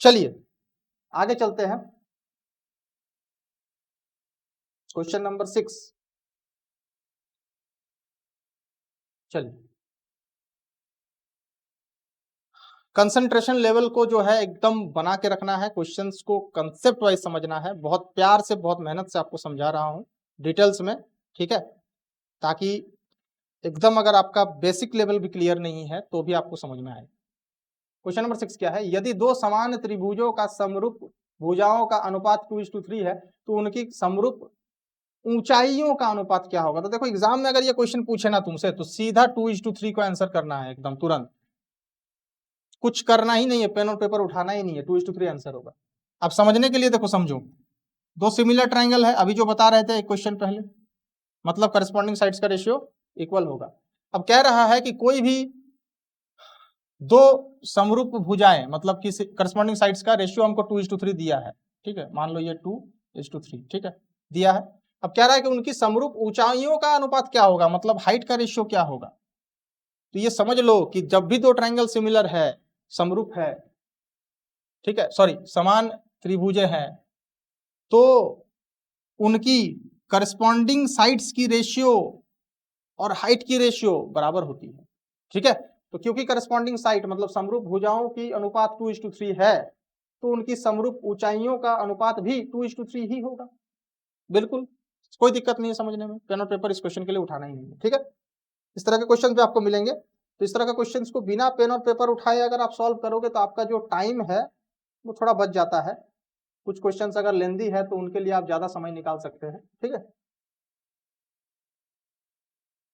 चलिए आगे चलते हैं, क्वेश्चन नंबर 6। चलिए, कंसंट्रेशन लेवल को जो है एकदम बना के रखना है, क्वेश्चंस को कंसेप्ट वाइज समझना है, बहुत प्यार से बहुत मेहनत से आपको समझा रहा हूं डिटेल्स में, ठीक है, ताकि एकदम अगर आपका बेसिक लेवल भी क्लियर नहीं है तो भी आपको समझ में आए। क्वेश्चन नंबर 6 क्या है, यदि दो समान त्रिभुजों का समरूप भुजाओं का अनुपात 2:3 है तो उनकी समरूप ऊंचाइयों का अनुपात क्या होगा। तो देखो एग्जाम में अगर ये क्वेश्चन पूछे ना तुमसे तो सीधा 2:3 को आंसर करना है एकदम तुरंत, कुछ करना ही नहीं है, पेन और पेपर उठाना ही नहीं है, 2:3 आंसर होगा। अब समझने के लिए देखो समझो, दो सिमिलर ट्रायंगल है, अभी जो बता रहे थे एक क्वेश्चन पहले, मतलब करस्पॉन्डिंग साइड्स का रेशियो इक्वल होगा। अब कह रहा है कि कोई भी दो समरूप भुजाएं, मतलब कि करस्पॉन्डिंग साइड्स का रेशियो हमको 2:3 दिया है, ठीक है, मान लो ये 2:3, ठीक है, दिया है। अब कह रहा है कि उनकी समरूप ऊंचाइयों का अनुपात क्या होगा, मतलब हाइट का रेशियो क्या होगा। तो ये समझ लो कि जब भी दो ट्रायंगल सिमिलर है, समरूप है, ठीक है, सॉरी समान त्रिभुजें हैं, तो उनकी करस्पॉन्डिंग साइड्स की रेशियो और हाइट की रेशियो बराबर होती है, ठीक है। तो क्योंकि करस्पॉन्डिंग साइड मतलब समरूप भुजाओं की अनुपात 2:3 है, तो उनकी समरूप ऊंचाइयों का अनुपात भी 2:3 ही होगा, बिल्कुल कोई दिक्कत नहीं है समझने में, पेन और पेपर इस क्वेश्चन के लिए उठाना ही नहीं है, ठीक है। इस तरह के क्वेश्चन भी आपको मिलेंगे, तो इस तरह के क्वेश्चन को बिना पेन और पेपर उठाए अगर आप सॉल्व करोगे तो आपका जो टाइम है वो थोड़ा बच जाता है, कुछ क्वेश्चंस अगर लेंदी है तो उनके लिए आप ज्यादा समय निकाल सकते हैं, ठीक है।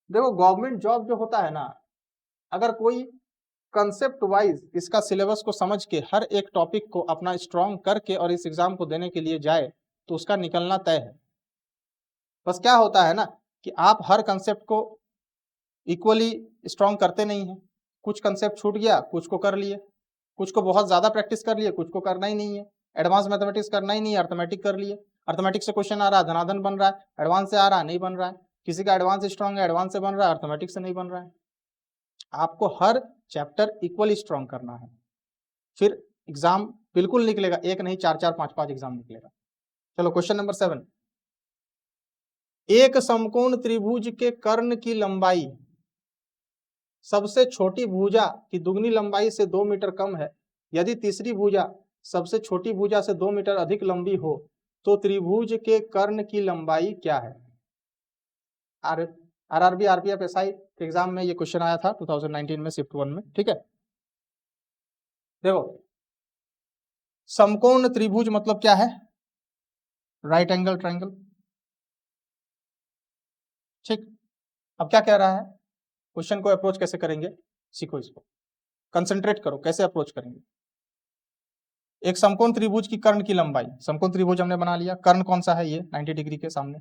देखो गवर्नमेंट जॉब जो होता है ना, अगर कोई कंसेप्ट वाइज इसका सिलेबस को समझ के हर एक टॉपिक को अपना स्ट्रॉन्ग करके और इस एग्जाम को देने के लिए जाए तो उसका निकलना तय है। बस क्या होता है ना कि आप हर कंसेप्ट को इक्वली स्ट्रॉन्ग करते नहीं हैं, कुछ कंसेप्ट छूट गया, कुछ को कर लिए, कुछ को बहुत ज्यादा प्रैक्टिस कर लिए, कुछ को करना ही नहीं है। एडवांस मैथमेटिक्स करना ही नहीं है, अर्थमेटिक कर लिए, अर्थमेटिक से क्वेश्चन आ रहा है धनाधन बन रहा है, एडवांस से आ रहा है नहीं बन रहा है, किसी का एडवांस स्ट्रॉन्ग है एडवांस से बन रहा है, अर्थमेटिक से नहीं बन रहा है। आपको हर चैप्टर इक्वली स्ट्रॉन्ग करना है, फिर एग्जाम बिल्कुल निकलेगा, एक नहीं 4-4 5-5 एग्जाम निकलेगा। चलो क्वेश्चन नंबर 7, एक समकोण त्रिभुज के कर्ण की लंबाई सबसे छोटी भुजा की दुगनी लंबाई से 2 मीटर कम है, यदि तीसरी भुजा सबसे छोटी भुजा से 2 मीटर अधिक लंबी हो तो त्रिभुज के कर्ण की लंबाई क्या है। आरआरबी आरपीएफ एसआई के एग्जाम में ये क्वेश्चन आया था 2019 में शिफ्ट 1 में, ठीक है। देखो समकोण त्रिभुज मतलब क्या है, राइट एंगल ट्रायंगल, ठीक। अब क्या कह रहा है, क्वेश्चन को अप्रोच कैसे करेंगे सीखो, इसको कंसंट्रेट करो कैसे अप्रोच करेंगे। एक समकोण त्रिभुज की कर्ण की लंबाई, समकोण त्रिभुज हमने बना लिया, कर्ण कौन सा है ये 90 डिग्री के सामने,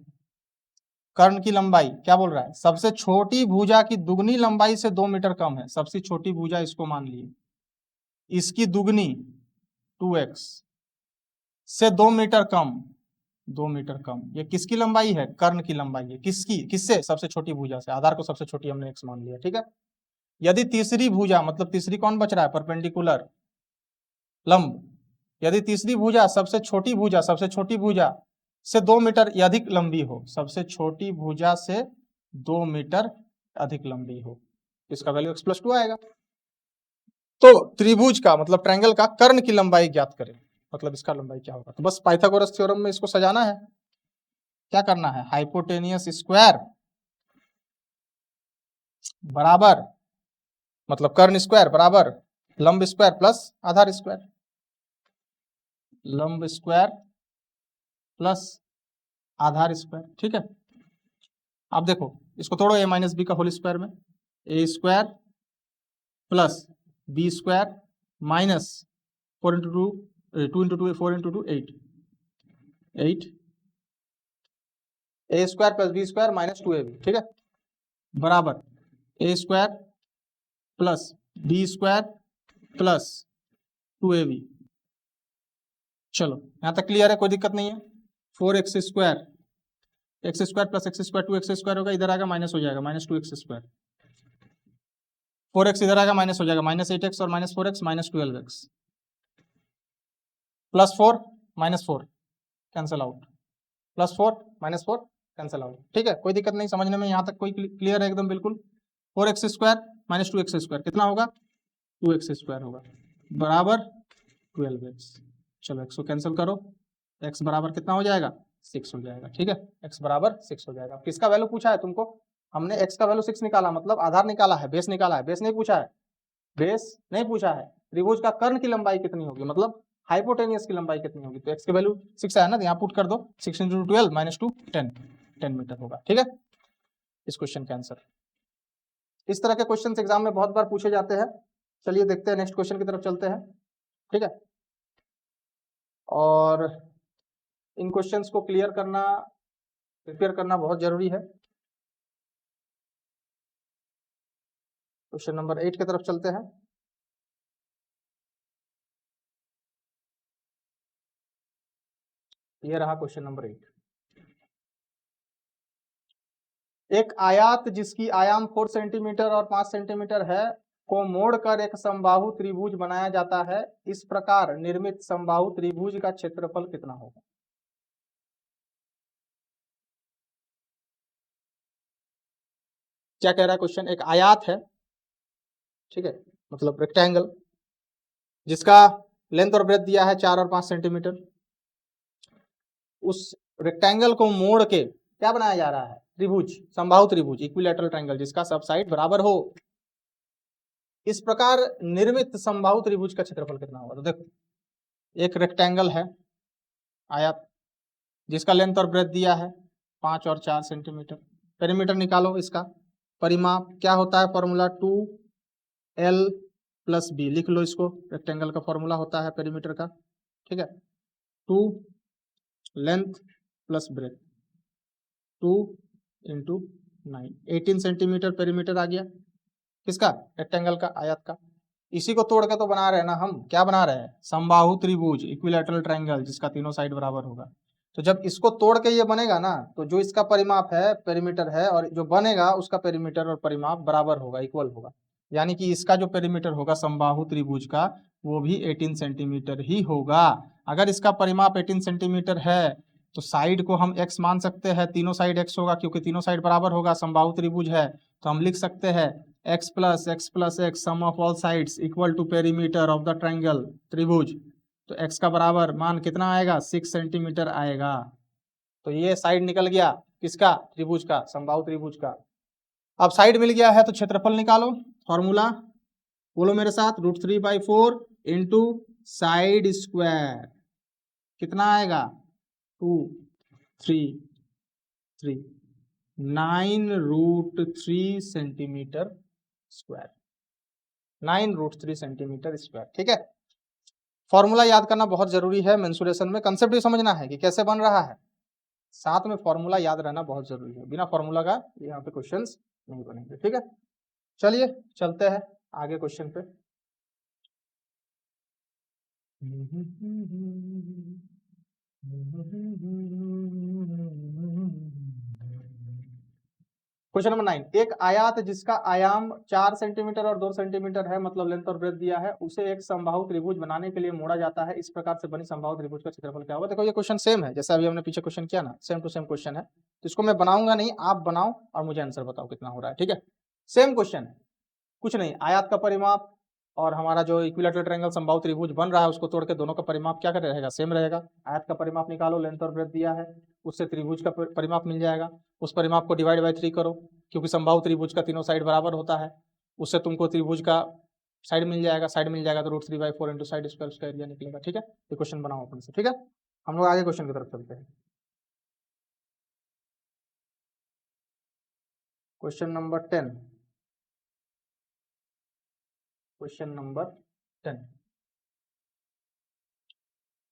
कर्ण की लंबाई क्या बोल रहा है, सबसे छोटी भुजा की दुगनी लंबाई से 2 मीटर कम है, सबसे छोटी भुजा इसको मान लिए, इसकी दुगनी 2x से 2 मीटर कम, 2 मीटर कम, ये किसकी लंबाई है, कर्ण की लंबाई है, किसकी, किससे, सबसे छोटी भुजा से, आधार को सबसे छोटी हमने x मान लिया, ठीक है। यदि तीसरी भुजा, मतलब तीसरी कौन बच रहा है, परपेंडिकुलर लंब, यदि तीसरी भुजा सबसे छोटी भुजा, सबसे छोटी भुजा से 2 मीटर अधिक लंबी हो, सबसे छोटी भुजा से 2 मीटर अधिक लंबी हो, इसका वैल्यू x+2 आएगा। तो त्रिभुज का मतलब ट्रायंगल का कर्ण की लंबाई ज्ञात करें, मतलब इसका लंबाई क्या होगा। तो बस पाइथागोरस थ्योरम में इसको सजाना है, क्या करना है, हाइपोटेनियस स्क्वायर बराबर, मतलब कर्ण स्क्वायर बराबर लंब स्क्वायर प्लस आधार स्क्वायर, लंब स्क्वायर प्लस आधार स्क्वायर, ठीक है। अब देखो इसको तोड़ो, a माइनस बी का होल स्क्वायर में, a square plus B square minus 4 into 2 2 into 2 4 into 2 8 8 a square plus B square minus 2ab, ठीक है, बराबर a square plus B square plus 2ab। चलो यहां तक क्लियर है, कोई दिक्कत नहीं है। 4x square, x square plus X square 2x square होगा, इधर आएगा माइनस हो जाएगा, माइनस 2x स्क्वायर, 4x इधर आएगा माइनस हो जाएगा, माइनस 8x और minus 4x minus 12x, plus 4 minus 4 cancel out, plus 4 minus 4 cancel out, ठीक है, कोई दिक्कत नहीं समझने में, यहाँ तक कोई क्लियर है एकदम बिल्कुल। 4x square minus 2x square कितना होगा, 2x स्क्वायर होगा, बराबर 12x। चलो x को कैंसिल करो, x बराबर कितना हो जाएगा, 6 हो जाएगा, ठीक है, x बराबर 6 हो जाएगा। किसका वैल्यू पूछा है तुमको, हमने x का वैल्यू 6 निकाला, मतलब आधार निकाला है, बेस निकाला है, बेस नहीं पूछा है, बेस नहीं पूछा है। त्रिभुज का कर्ण की लंबाई कितनी होगी, मतलब हाइपोटेनियस की लंबाई कितनी होगी, तो x की वैल्यू 6 है ना, तो यहाँ पुट कर दो, 6 इंटू 12 माइनस 2 10 मीटर होगा, ठीक है, इस क्वेश्चन का आंसर। इस तरह के क्वेश्चन एग्जाम में बहुत बार पूछे जाते हैं। चलिए देखते हैं, नेक्स्ट क्वेश्चन की तरफ चलते हैं, ठीक है। और इन क्वेश्चंस को क्लियर करना, प्रिपेयर करना बहुत जरूरी है। क्वेश्चन नंबर 8 की तरफ चलते हैं। ये रहा क्वेश्चन नंबर 8। एक आयत जिसकी आयाम 4 सेंटीमीटर और 5 सेंटीमीटर है को मोड़कर एक समबाहु त्रिभुज बनाया जाता है, इस प्रकार निर्मित समबाहु त्रिभुज का क्षेत्रफल कितना होगा। क्या कह रहा है क्वेश्चन, एक आयत है, ठीक है, मतलब रेक्टेंगल, जिसका लेंथ और ब्रेथ दिया है 4 और 5 सेंटीमीटर, उस रेक्टेंगल को मोड़ के क्या बनाया जा रहा है, त्रिभुज, समबाहु त्रिभुज, इक्विलैटरल ट्रायंगल, जिसका सब साइड बराबर हो, इस प्रकार निर्मित समबाहु त्रिभुज का क्षेत्रफल कितना होगा। तो देखो एक रेक्टेंगल है, आयत जिसका लेंथ और ब्रेथ दिया है 5 और 4 सेंटीमीटर। पेरीमीटर निकालो, इसका परिमाप क्या होता है, फॉर्मूला 2l + b, लिख लो इसको, रेक्टेंगल का फॉर्मूला होता है पेरीमीटर का, ठीक है। 2 length plus breadth 2 × 9, 18 centimetre perimeter आ गया किसका, रेक्टेंगल का, आयत का। इसी को तोड़ के तो बना रहे हैं ना हम, क्या बना रहे हैं, समबाहु त्रिभुज, इक्विलैटरल ट्रायंगल, जिसका तीनों साइड बराबर होगा। तो जब इसको तोड़ के ये बनेगा ना, तो जो इसका परिमाप है, पेरीमीटर है, और जो बनेगा उसका पेरीमीटर और परिमाप बराबर होगा, इक्वल होगा। यानी कि इसका जो पेरीमीटर होगा समबाहु त्रिभुज का, वो भी 18 सेंटीमीटर ही होगा। अगर इसका परिमाप 18 सेंटीमीटर है तो साइड को हम x मान सकते हैं, तीनों साइड x होगा, क्योंकि तीनों साइड बराबर होगा, समबाहु त्रिभुज है। तो हम लिख सकते हैं x + x sum of all sides equal to perimeter of the triangle, त्रिभुज। तो x का बराबर मान कितना आएगा, 6 सेंटीमीटर आएगा। तो ये साइड निकल गया किसका, त्रिभुज का, समबाहु त्रिभुज का। अब साइड मिल गया है तो क्षेत्रफल निकालो, फॉर्मूला बोलो मेरे साथ, √3/4 इंटू साइड स्क्वायर, कितना आएगा, 2 3 3 9√3 सेंटीमीटर स्क्वायर, 9√3 सेंटीमीटर स्क्वायर, ठीक है। फॉर्मूला याद करना बहुत जरूरी है मेंसुरेशन में, कंसेप्ट भी समझना है कि कैसे बन रहा है, साथ में फॉर्मूला याद रहना बहुत जरूरी है। बिना फॉर्मूला का यहाँ पे क्वेश्चंस नहीं बनेंगे, ठीक है। चलिए चलते हैं आगे क्वेश्चन पे। क्वेश्चन नंबर 9, एक आयत जिसका आयाम 4 सेंटीमीटर और 2 सेंटीमीटर है, मतलब लेंथ और ब्रेथ दिया है, उसे एक समबाहु त्रिभुज बनाने के लिए मोड़ा जाता है। इस प्रकार से बनी समबाहु त्रिभुज का क्षेत्रफल क्या होगा। देखो ये क्वेश्चन सेम है जैसा अभी हमने पीछे क्वेश्चन किया ना, सेम टू सेम क्वेश्चन है। तो इसको मैं बनाऊंगा नहीं, आप बनाओ और मुझे आंसर बताओ कितना हो रहा है, ठीक है। सेम क्वेश्चन है, कुछ नहीं, आयत का परिमाप और हमारा जो इक्विलैटरल ट्रायंगल समबाहु त्रिभुज बन रहा है उसको तोड़ के दोनों का परिमाप क्या रहेगा, सेम रहेगा। आयत का परिमाप निकालो, लेंथ और ब्रेथ दिया है, उससे त्रिभुज का परिमाप मिल जाएगा। उस परिमाप को डिवाइड बाय 3 करो, क्योंकि समबाहु त्रिभुज का तीनों साइड बराबर होता है, उससे तुमको त्रिभुज का साइड मिल जाएगा, साइड मिल जाएगा तो √3/4 इंटू साइड स्क्वायर, उसका एरिया निकलेगा, ठीक है। ये क्वेश्चन बनाओ अपन से, ठीक है। हम लोग आगे क्वेश्चन की तरफ चलते हैं। क्वेश्चन नंबर 10, क्वेश्चन नंबर 10,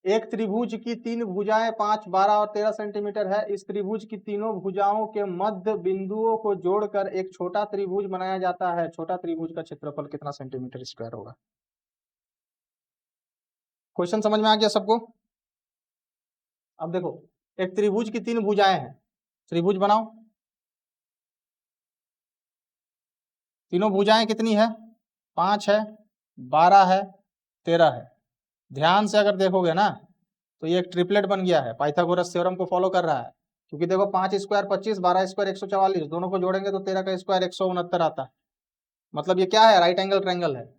एक त्रिभुज की 3 भुजाएं 5, 12 और 13 सेंटीमीटर है। इस त्रिभुज की तीनों भुजाओं के मध्य बिंदुओं को जोड़कर एक छोटा त्रिभुज बनाया जाता है। छोटा त्रिभुज का क्षेत्रफल कितना सेंटीमीटर स्क्वायर होगा। क्वेश्चन समझ में आ गया सबको। अब देखो, एक त्रिभुज की 3 भुजाएं हैं, त्रिभुज बनाओ। तीनों भुजाएं कितनी है, 5 है, 12 है, 13 है। ध्यान से अगर देखोगे ना तो ये एक ट्रिपलेट बन गया है, पाइथागोरस थ्योरम को फॉलो कर रहा है। क्योंकि देखो 5 स्क्वायर 25, 12 स्क्वायर 144, दोनों को जोड़ेंगे तो 13 का स्क्वायर 169 आता है। मतलब ये क्या है, राइट एंगल ट्रायंगल है,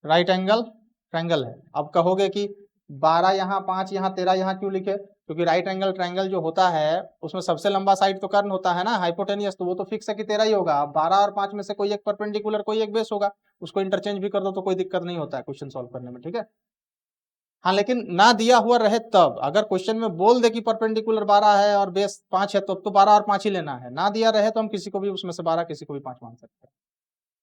राइट एंगल ट्रायंगल है। अब कहोगे कि 12 यहाँ, 5 यहाँ, 13 यहाँ क्यों लिखे, क्योंकि राइट एंगल ट्रायंगल जो होता है उसमें सबसे लंबा साइड तो कर्ण होता है ना, हाइपोटेनियस, तो वो तो फिक्स है कि 13 ही होगा। अब 12 और 5 में से कोई एक परपेंडिकुलर, कोई एक बेस होगा, उसको इंटरचेंज भी कर दो तो कोई दिक्कत नहीं होता है क्वेश्चन सॉल्व करने में, ठीक है। हाँ, लेकिन ना दिया हुआ रहे तब, अगर क्वेश्चन में बोल दे कि परपेंडिकुलर 12 है और बेस 5 है, तो 12 और 5 ही लेना है। ना दिया रहे तो हम किसी को भी उसमें से 12, किसी को भी 5 मान सकते हैं।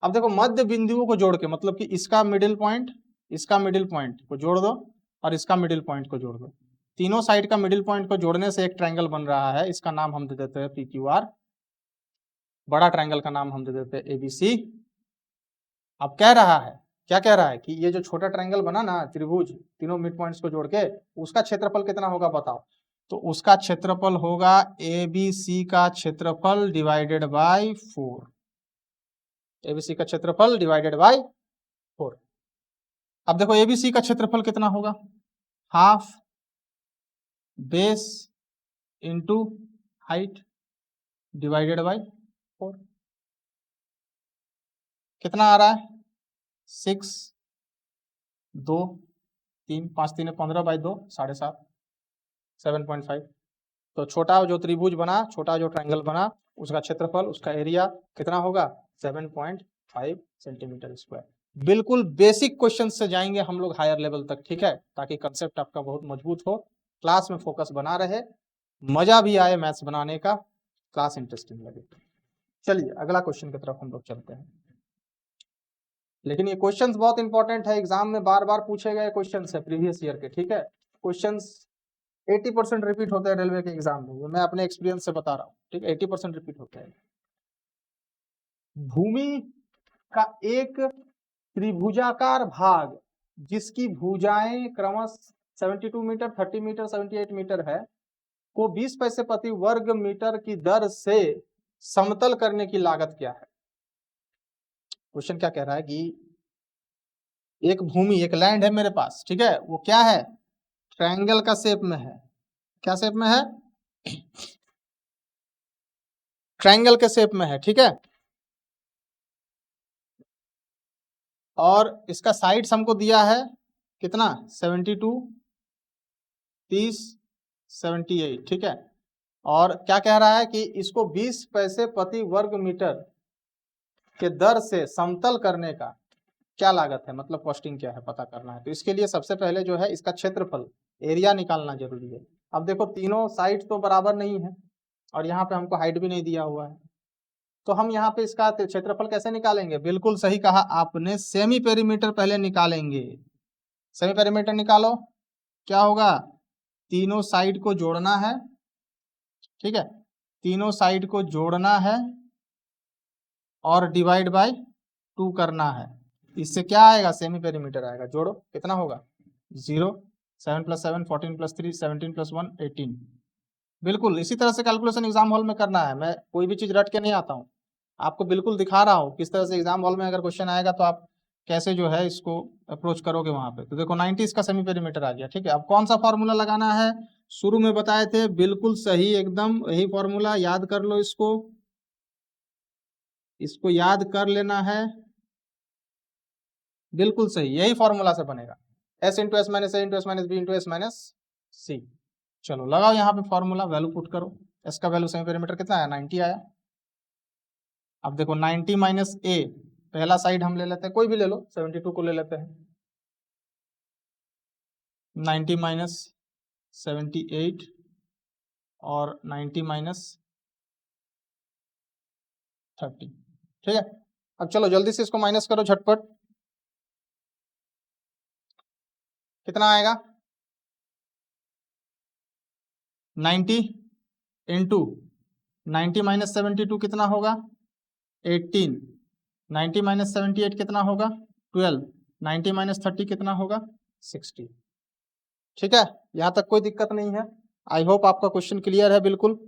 अब देखो, मध्य बिंदुओं को जोड़ के, मतलब कि इसका मिडिल पॉइंट, इसका मिडिल पॉइंट को जोड़ दो और इसका मिडिल पॉइंट को जोड़ दो। तीनों साइड का मिडिल पॉइंट को जोड़ने से एक ट्रायंगल बन रहा है, इसका नाम हम दे देते हैं PQR, बड़ा ट्रायंगल का नाम हम दे देते हैं ABC। अब कह रहा है, क्या कह रहा है कि ये जो छोटा ट्रायंगल बना ना त्रिभुज, तीनों मिड पॉइंट्स को जोड़ के, उसका क्षेत्रफल कितना होगा बताओ। तो उसका क्षेत्रफल होगा ABC का क्षेत्रफल डिवाइडेड बाय 4, ABC का क्षेत्रफल डिवाइडेड बाय 4। अब देखो ABC का क्षेत्रफल कितना होगा, half base into height divided by 4। कितना आ रहा है, 6, 2, 3, 5 3 15 बाई 2, 7.5, 7.5। तो छोटा जो त्रिभुज बना, छोटा जो ट्रायंगल बना, उसका क्षेत्रफल, उसका एरिया कितना होगा, 7.5 सेंटीमीटर स्क्वायर। बिल्कुल बेसिक क्वेश्चन से जाएंगे हम लोग हायर लेवल तक, ठीक है, ताकि कंसेप्ट आपका बहुत मजबूत हो क्लास में फोकस बना रहे, मजा भी आए मैथ्स बनाने का, क्लास इंटरेस्टिंग लगे। चलिए अगला क्वेश्चन की तरफ हम लोग चलते हैं। लेकिन ये क्वेश्चंस बहुत इंपॉर्टेंट है, एग्जाम में बार बार पूछे गए क्वेश्चंस है प्रीवियस ईयर के, ठीक है। क्वेश्चंस 80% रिपीट होते हैं रेलवे के एग्जाम में, मैं अपने एक्सपीरियंस से बता रहा हूँ, ठीक है, 80% रिपीट होते हैं। भूमि का एक त्रिभुजाकार भाग जिसकी भुजाएं क्रमश 72 मीटर, 30 मीटर, 78 मीटर है, को 20 पैसे प्रति वर्ग मीटर की दर से समतल करने की लागत क्या है। क्वेश्चन क्या कह रहा है कि एक भूमि, एक लैंड है मेरे पास, ठीक है, वो क्या है, ट्रायंगल का शेप में है। क्या शेप में है, ट्रायंगल के शेप में है, ठीक है। और इसका साइड्स हमको दिया है कितना, 72, 30, 78, ठीक है। और क्या कह रहा है कि इसको 20 पैसे प्रति वर्ग मीटर के दर से समतल करने का क्या लागत है, मतलब कॉस्टिंग क्या है पता करना है। तो इसके लिए सबसे पहले जो है इसका क्षेत्रफल, एरिया निकालना जरूरी है। अब देखो तीनों साइड तो बराबर नहीं है और यहाँ पे हमको हाइट भी नहीं दिया हुआ है, तो हम यहाँ पे इसका क्षेत्रफल कैसे निकालेंगे, बिल्कुल सही कहा आपने, सेमी पेरीमीटर पहले निकालेंगे। सेमी पेरीमीटर निकालो, क्या होगा, तीनों साइड को जोड़ना है, ठीक है, तीनों साइड को जोड़ना है और डिवाइड बाय 2 करना है। इससे क्या आएगा, सेमी पेरीमीटर आएगा, जोड़ो कितना होगा, 0, 7 + 7 14 + 3 17 + 1 18। बिल्कुल इसी तरह से कैलकुलेशन एग्जाम हॉल में करना है, मैं कोई भी चीज रट के नहीं आता हूँ, आपको बिल्कुल दिखा रहा हूँ किस तरह से एग्जाम हॉल में अगर क्वेश्चन आएगा तो आप कैसे जो है इसको अप्रोच करोगे वहां पे। तो देखो 90 इसका सेमी पेरीमीटर आ गया, ठीक है। अब कौन सा फॉर्मूला लगाना है, शुरू में बताए थे, बिल्कुल सही एकदम यही फॉर्मूला, याद कर लो इसको याद कर लेना है, बिल्कुल सही यही फॉर्मूला से बनेगा, s × s - a × s - b × s - c। चलो लगाओ यहाँ पे फॉर्मूला, वैल्यू पुट करो, s का वैल्यू सेमी पेरीमीटर कितना आया, 90 आया। अब देखो 90 - a, पहला साइड हम ले लेते हैं, कोई भी ले लो, 72 को ले लेते हैं, 90 - 78 और 90 - 30, ठीक है। अब चलो जल्दी से इसको माइनस करो झटपट, कितना आएगा, 90 इंटू 90 - 72 कितना होगा, 18, 90 - 78 कितना होगा, 12, 90 - 30 कितना होगा, 60, ठीक है। यहाँ तक कोई दिक्कत नहीं है, आई होप आपका क्वेश्चन क्लियर है बिल्कुल,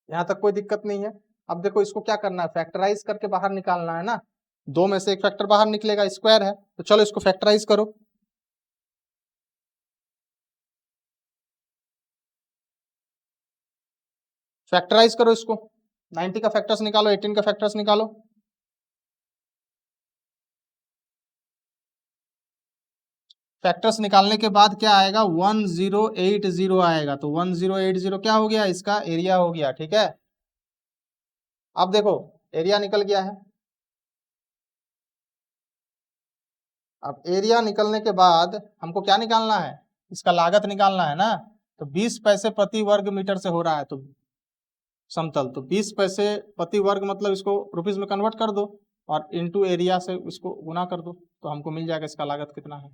यहाँ तक कोई दिक्कत नहीं है। अब देखो इसको क्या करना है, फैक्टराइज करके बाहर निकालना है ना, दो में से एक फैक्टर बाहर निकलेगा, स्क्वायर है, तो चलो इसको फैक्टराइज करो। फैक्टराइज करो इसको, 90 का फैक्टर्स निकालो, 18 का फैक्टर्स निकालो, फैक्टर्स निकालने के बाद क्या आएगा, 1080 आएगा। तो 1080 क्या हो गया, इसका एरिया हो गया, ठीक है। अब देखो एरिया निकल गया है, अब एरिया निकलने के बाद हमको क्या निकालना है, इसका लागत निकालना है ना। तो 20 पैसे प्रति वर्ग मीटर से हो रहा है तो समतल, तो 20 पैसे प्रति वर्ग मतलब इसको रुपीज में कन्वर्ट कर दो और इनटू एरिया से इसको गुना कर दो, तो हमको मिल जाएगा इसका लागत कितना है,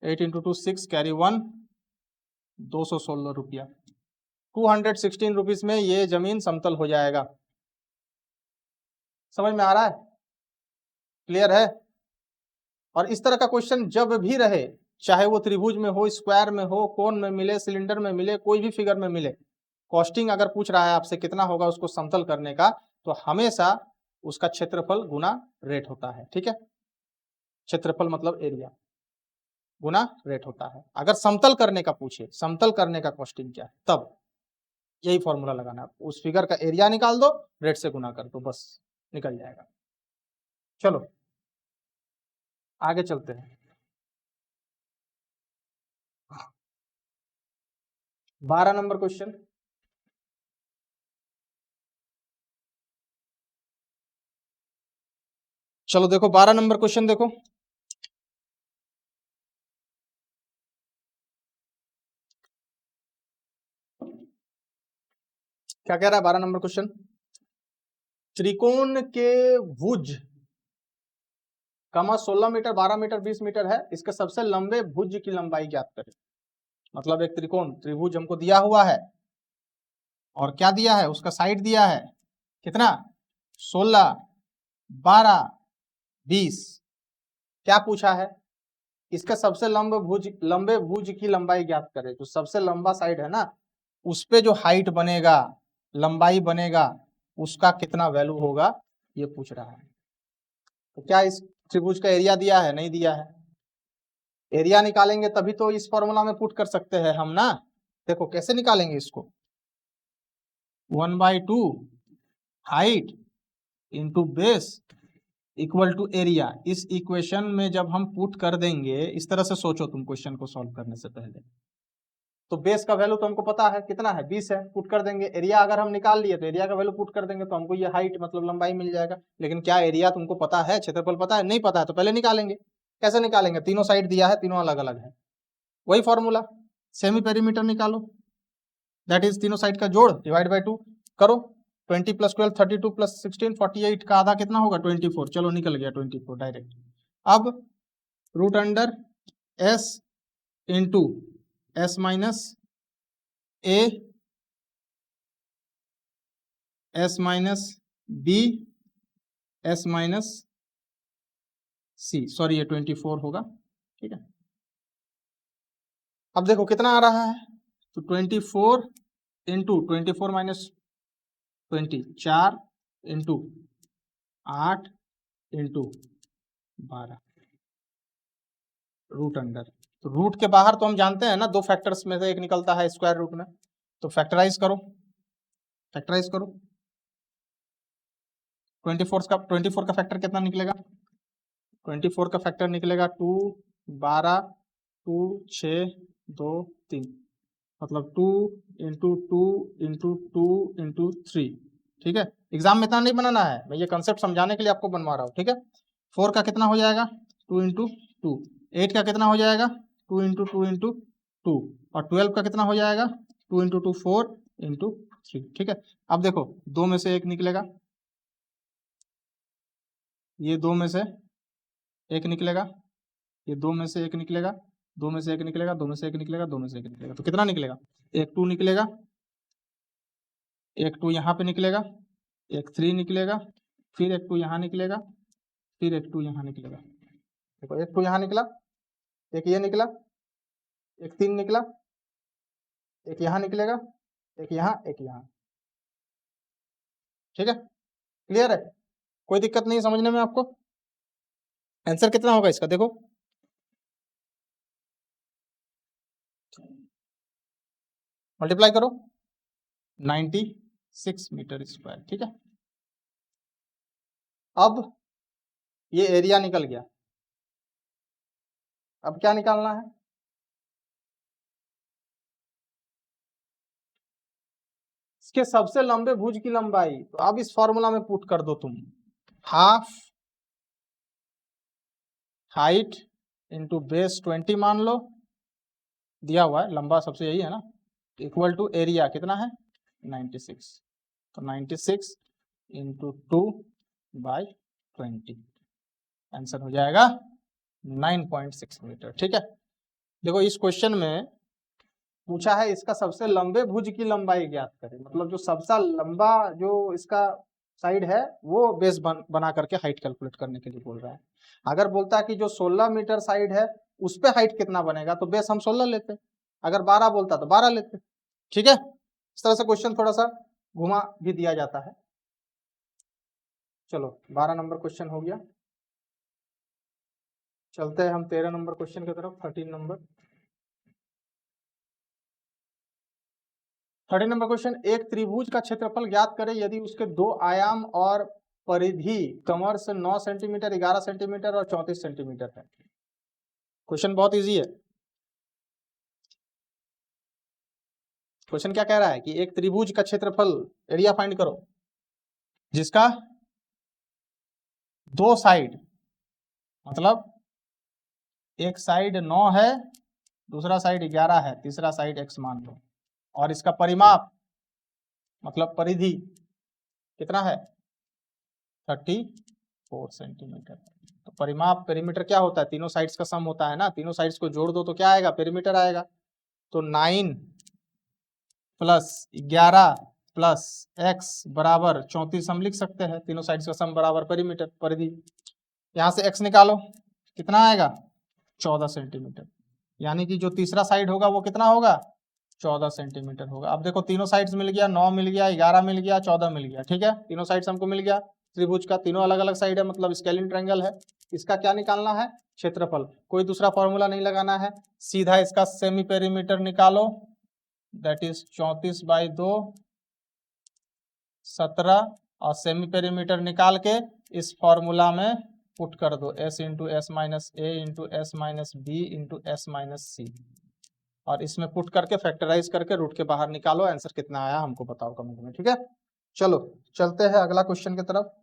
8 × 2 6 कैरी 1 216 रुपया, 216 रुपीज में ये जमीन समतल हो जाएगा। समझ में आ रहा है, क्लियर है। और इस तरह का क्वेश्चन जब भी रहे, चाहे वो त्रिभुज में हो, स्क्वायर में हो, कोन में मिले, सिलेंडर में मिले, कोई भी फिगर में मिले, कॉस्टिंग अगर पूछ रहा है आपसे कितना होगा उसको समतल करने का, तो हमेशा उसका क्षेत्रफल गुना रेट होता है, ठीक है। क्षेत्रफल मतलब एरिया गुना रेट होता है। अगर समतल करने का पूछे, समतल करने का कॉस्टिंग क्या है, तब यही फॉर्मूला लगाना है, उस फिगर का एरिया निकाल दो, रेट से गुना कर दो, बस निकल जाएगा। चलो आगे चलते हैं, 12 नंबर क्वेश्चन। चलो देखो 12 नंबर क्वेश्चन देखो। क्या कह रहा है 12 नंबर क्वेश्चन? त्रिकोण के भुज 16 मीटर, 12 मीटर, 20 मीटर है, इसके सबसे लंबे भुज की लंबाई ज्ञात करें। मतलब एक त्रिकोण त्रिभुज हमको दिया हुआ है और क्या दिया है, उसका साइड दिया है कितना, 16, 12, 20। क्या पूछा है, इसका सबसे लंबे भुज की लंबाई ज्ञात करें। जो सबसे लंबा साइड है ना, उस पे जो हाइट बनेगा, लंबाई बनेगा, उसका कितना वैल्यू होगा, ये पूछ रहा है। तो क्या इस त्रिभुज का एरिया दिया है? नहीं दिया है। एरिया निकालेंगे तभी तो इस फॉर्मूला में पुट कर सकते हैं हम ना। देखो कैसे निकालेंगे इसको, 1/2 height into base equal to area. इस इक्वेशन में जब हम पुट कर देंगे, इस तरह से सोचो तुम क्वेश्चन को सॉल्व करने से पहले, तो बेस का वैल्यू तो हमको पता है कितना है, 20 है, पुट कर देंगे। एरिया अगर हम निकाल लिए तो एरिया का वैल्यू पुट कर देंगे तो हमको ये हाइट मतलब लंबाई मिल जाएगा। लेकिन क्या एरिया तुमको पता है, क्षेत्रफल पता है? नहीं पता है तो पहले निकालेंगे। कैसे निकालेंगे, तीनों साइड दिया है, तीनों अलग अलग है, वही फॉर्मूला, सेमी पेरीमीटर निकालो, दैट इज तीनों साइड का जोड़ डिवाइड बाई 2 करो। 20 + 12 32 + 16 48 का आधा कितना होगा, 24। चलो निकल गया 24 डायरेक्ट। अब root under S into S minus A S minus B S minus C, sorry ये 24 होगा, ठीक है। अब देखो कितना आ रहा है, तो 24 into 24 minus 20, 4 into 8 into 12 root under. तो रूट के बाहर तो हम जानते हैं ना, दो फैक्टर्स में से एक निकलता है स्क्वायर रूट में, तो फैक्टराइज करो, फैक्टराइज करो। 24 का फैक्टर कितना निकलेगा, 24 का फैक्टर निकलेगा 2, 12, 2, 6, 2, 3, मतलब 2 इंटू 2 इंटू 2 इंटू 3, ठीक है। एग्जाम में इतना नहीं बनाना है, मैं ये कंसेप्ट समझाने के लिए आपको बनवा रहा हूँ, ठीक है। 4 का कितना हो जाएगा, 2 इंटू 2, 8 का कितना हो जाएगा, 2 इंटू 2 इंटू 2, और 12 का कितना हो जाएगा, 2 इंटू 2 4 इंटू 3, ठीक है। अब देखो दो में से एक निकलेगा, ये दो में से एक निकलेगा, ये दो में से एक निकलेगा, दो में से एक निकलेगा, दो में से एक निकलेगा, दो में से एक निकलेगा, तो कितना निकलेगा, एक 2 निकलेगा, एक 2 यहाँ पे निकलेगा, एक 3 निकलेगा, फिर एक 2 यहाँ निकलेगा, फिर एक 2 यहाँ निकलेगा। देखो एक 2 यहाँ निकला, एक ये निकला, एक 3 निकला, एक यहाँ निकलेगा, एक यहाँ, एक यहाँ, ठीक है। क्लियर है, कोई दिक्कत नहीं समझने में आपको। आंसर कितना होगा इसका, देखो मल्टीप्लाई करो, 96 मीटर स्क्वायर, ठीक है। अब ये एरिया निकल गया, अब क्या निकालना है, इसके सबसे लंबे भुज की लंबाई। तो अब इस फॉर्मूला में पुट कर दो तुम, हाफ हाइट इंटू बेस 20 मान लो, दिया हुआ है लंबा सबसे यही है ना, इक्वल टू एरिया कितना है 96, तो 96 इंटू 2/20, आंसर हो जाएगा 9.6 मीटर, ठीक है। देखो इस क्वेश्चन में पूछा है इसका सबसे लंबे भुज की लंबाई ज्ञात करें, मतलब जो सबसे लंबा जो इसका साइड है वो बेस बना करके हाइट कैलकुलेट करने के लिए बोल रहा है। अगर बोलता है कि जो 16 मीटर साइड है उस पे हाइट कितना बनेगा, तो बेस हम 16 लेते, अगर 12 बोलता तो 12 लेते, ठीक है। इस तरह से क्वेश्चन थोड़ा सा घुमा भी दिया जाता है। चलो 12 नंबर क्वेश्चन हो गया, चलते हैं हम 13 नंबर क्वेश्चन की तरफ। 13 नंबर 13 नंबर क्वेश्चन, एक त्रिभुज का क्षेत्रफल ज्ञात करें यदि उसके दो आयाम और परिधि कमर से 9 सेंटीमीटर, 11 सेंटीमीटर और 34 सेंटीमीटर है। क्वेश्चन बहुत इजी है। क्वेश्चन क्या कह रहा है कि एक त्रिभुज का क्षेत्रफल, एरिया फाइंड करो, जिसका दो साइड, मतलब एक साइड 9 है, दूसरा साइड 11 है, तीसरा साइड x मान लो, और इसका परिमाप मतलब परिधि कितना है 34 सेंटीमीटर। तो परिमाप पेरीमीटर क्या होता है, तीनों साइड्स का सम होता है ना, तीनों साइड्स को जोड़ दो तो क्या आएगा, पेरीमीटर आएगा। तो 9 प्लस 11 प्लस x बराबर 34 हम लिख सकते हैं, तीनों साइड्स का सम बराबर पेरीमीटर परिधि। यहाँ से x निकालो, कितना आएगा 14 सेंटीमीटर, यानी कि जो तीसरा साइड होगा वो कितना होगा 14 सेंटीमीटर होगा। अब देखो तीनों साइड्स मिल गया, 9 मिल गया, 11 मिल गया, 14 मिल गया, ठीक है, तीनों साइड्स हमको मिल गया। त्रिभुज का तीनों अलग अलग साइड है, मतलब स्केलिन ट्रायंगल है। इसका क्या निकालना है, क्षेत्रफल। कोई दूसरा फॉर्मूला नहीं लगाना है, सीधा इसका सेमी पेरीमीटर निकालो, दैट इज 34/2 17, और सेमी पेरीमीटर निकाल के इस फॉर्मूला में पुट कर दो, s into S minus a into S minus b into S minus c, और इसमें पुट करके फैक्टराइज करके रूट के बाहर निकालो, आंसर कितना आया हमको बताओ कमेंट में, ठीक है। चलो चलते हैं अगला क्वेश्चन की तरफ।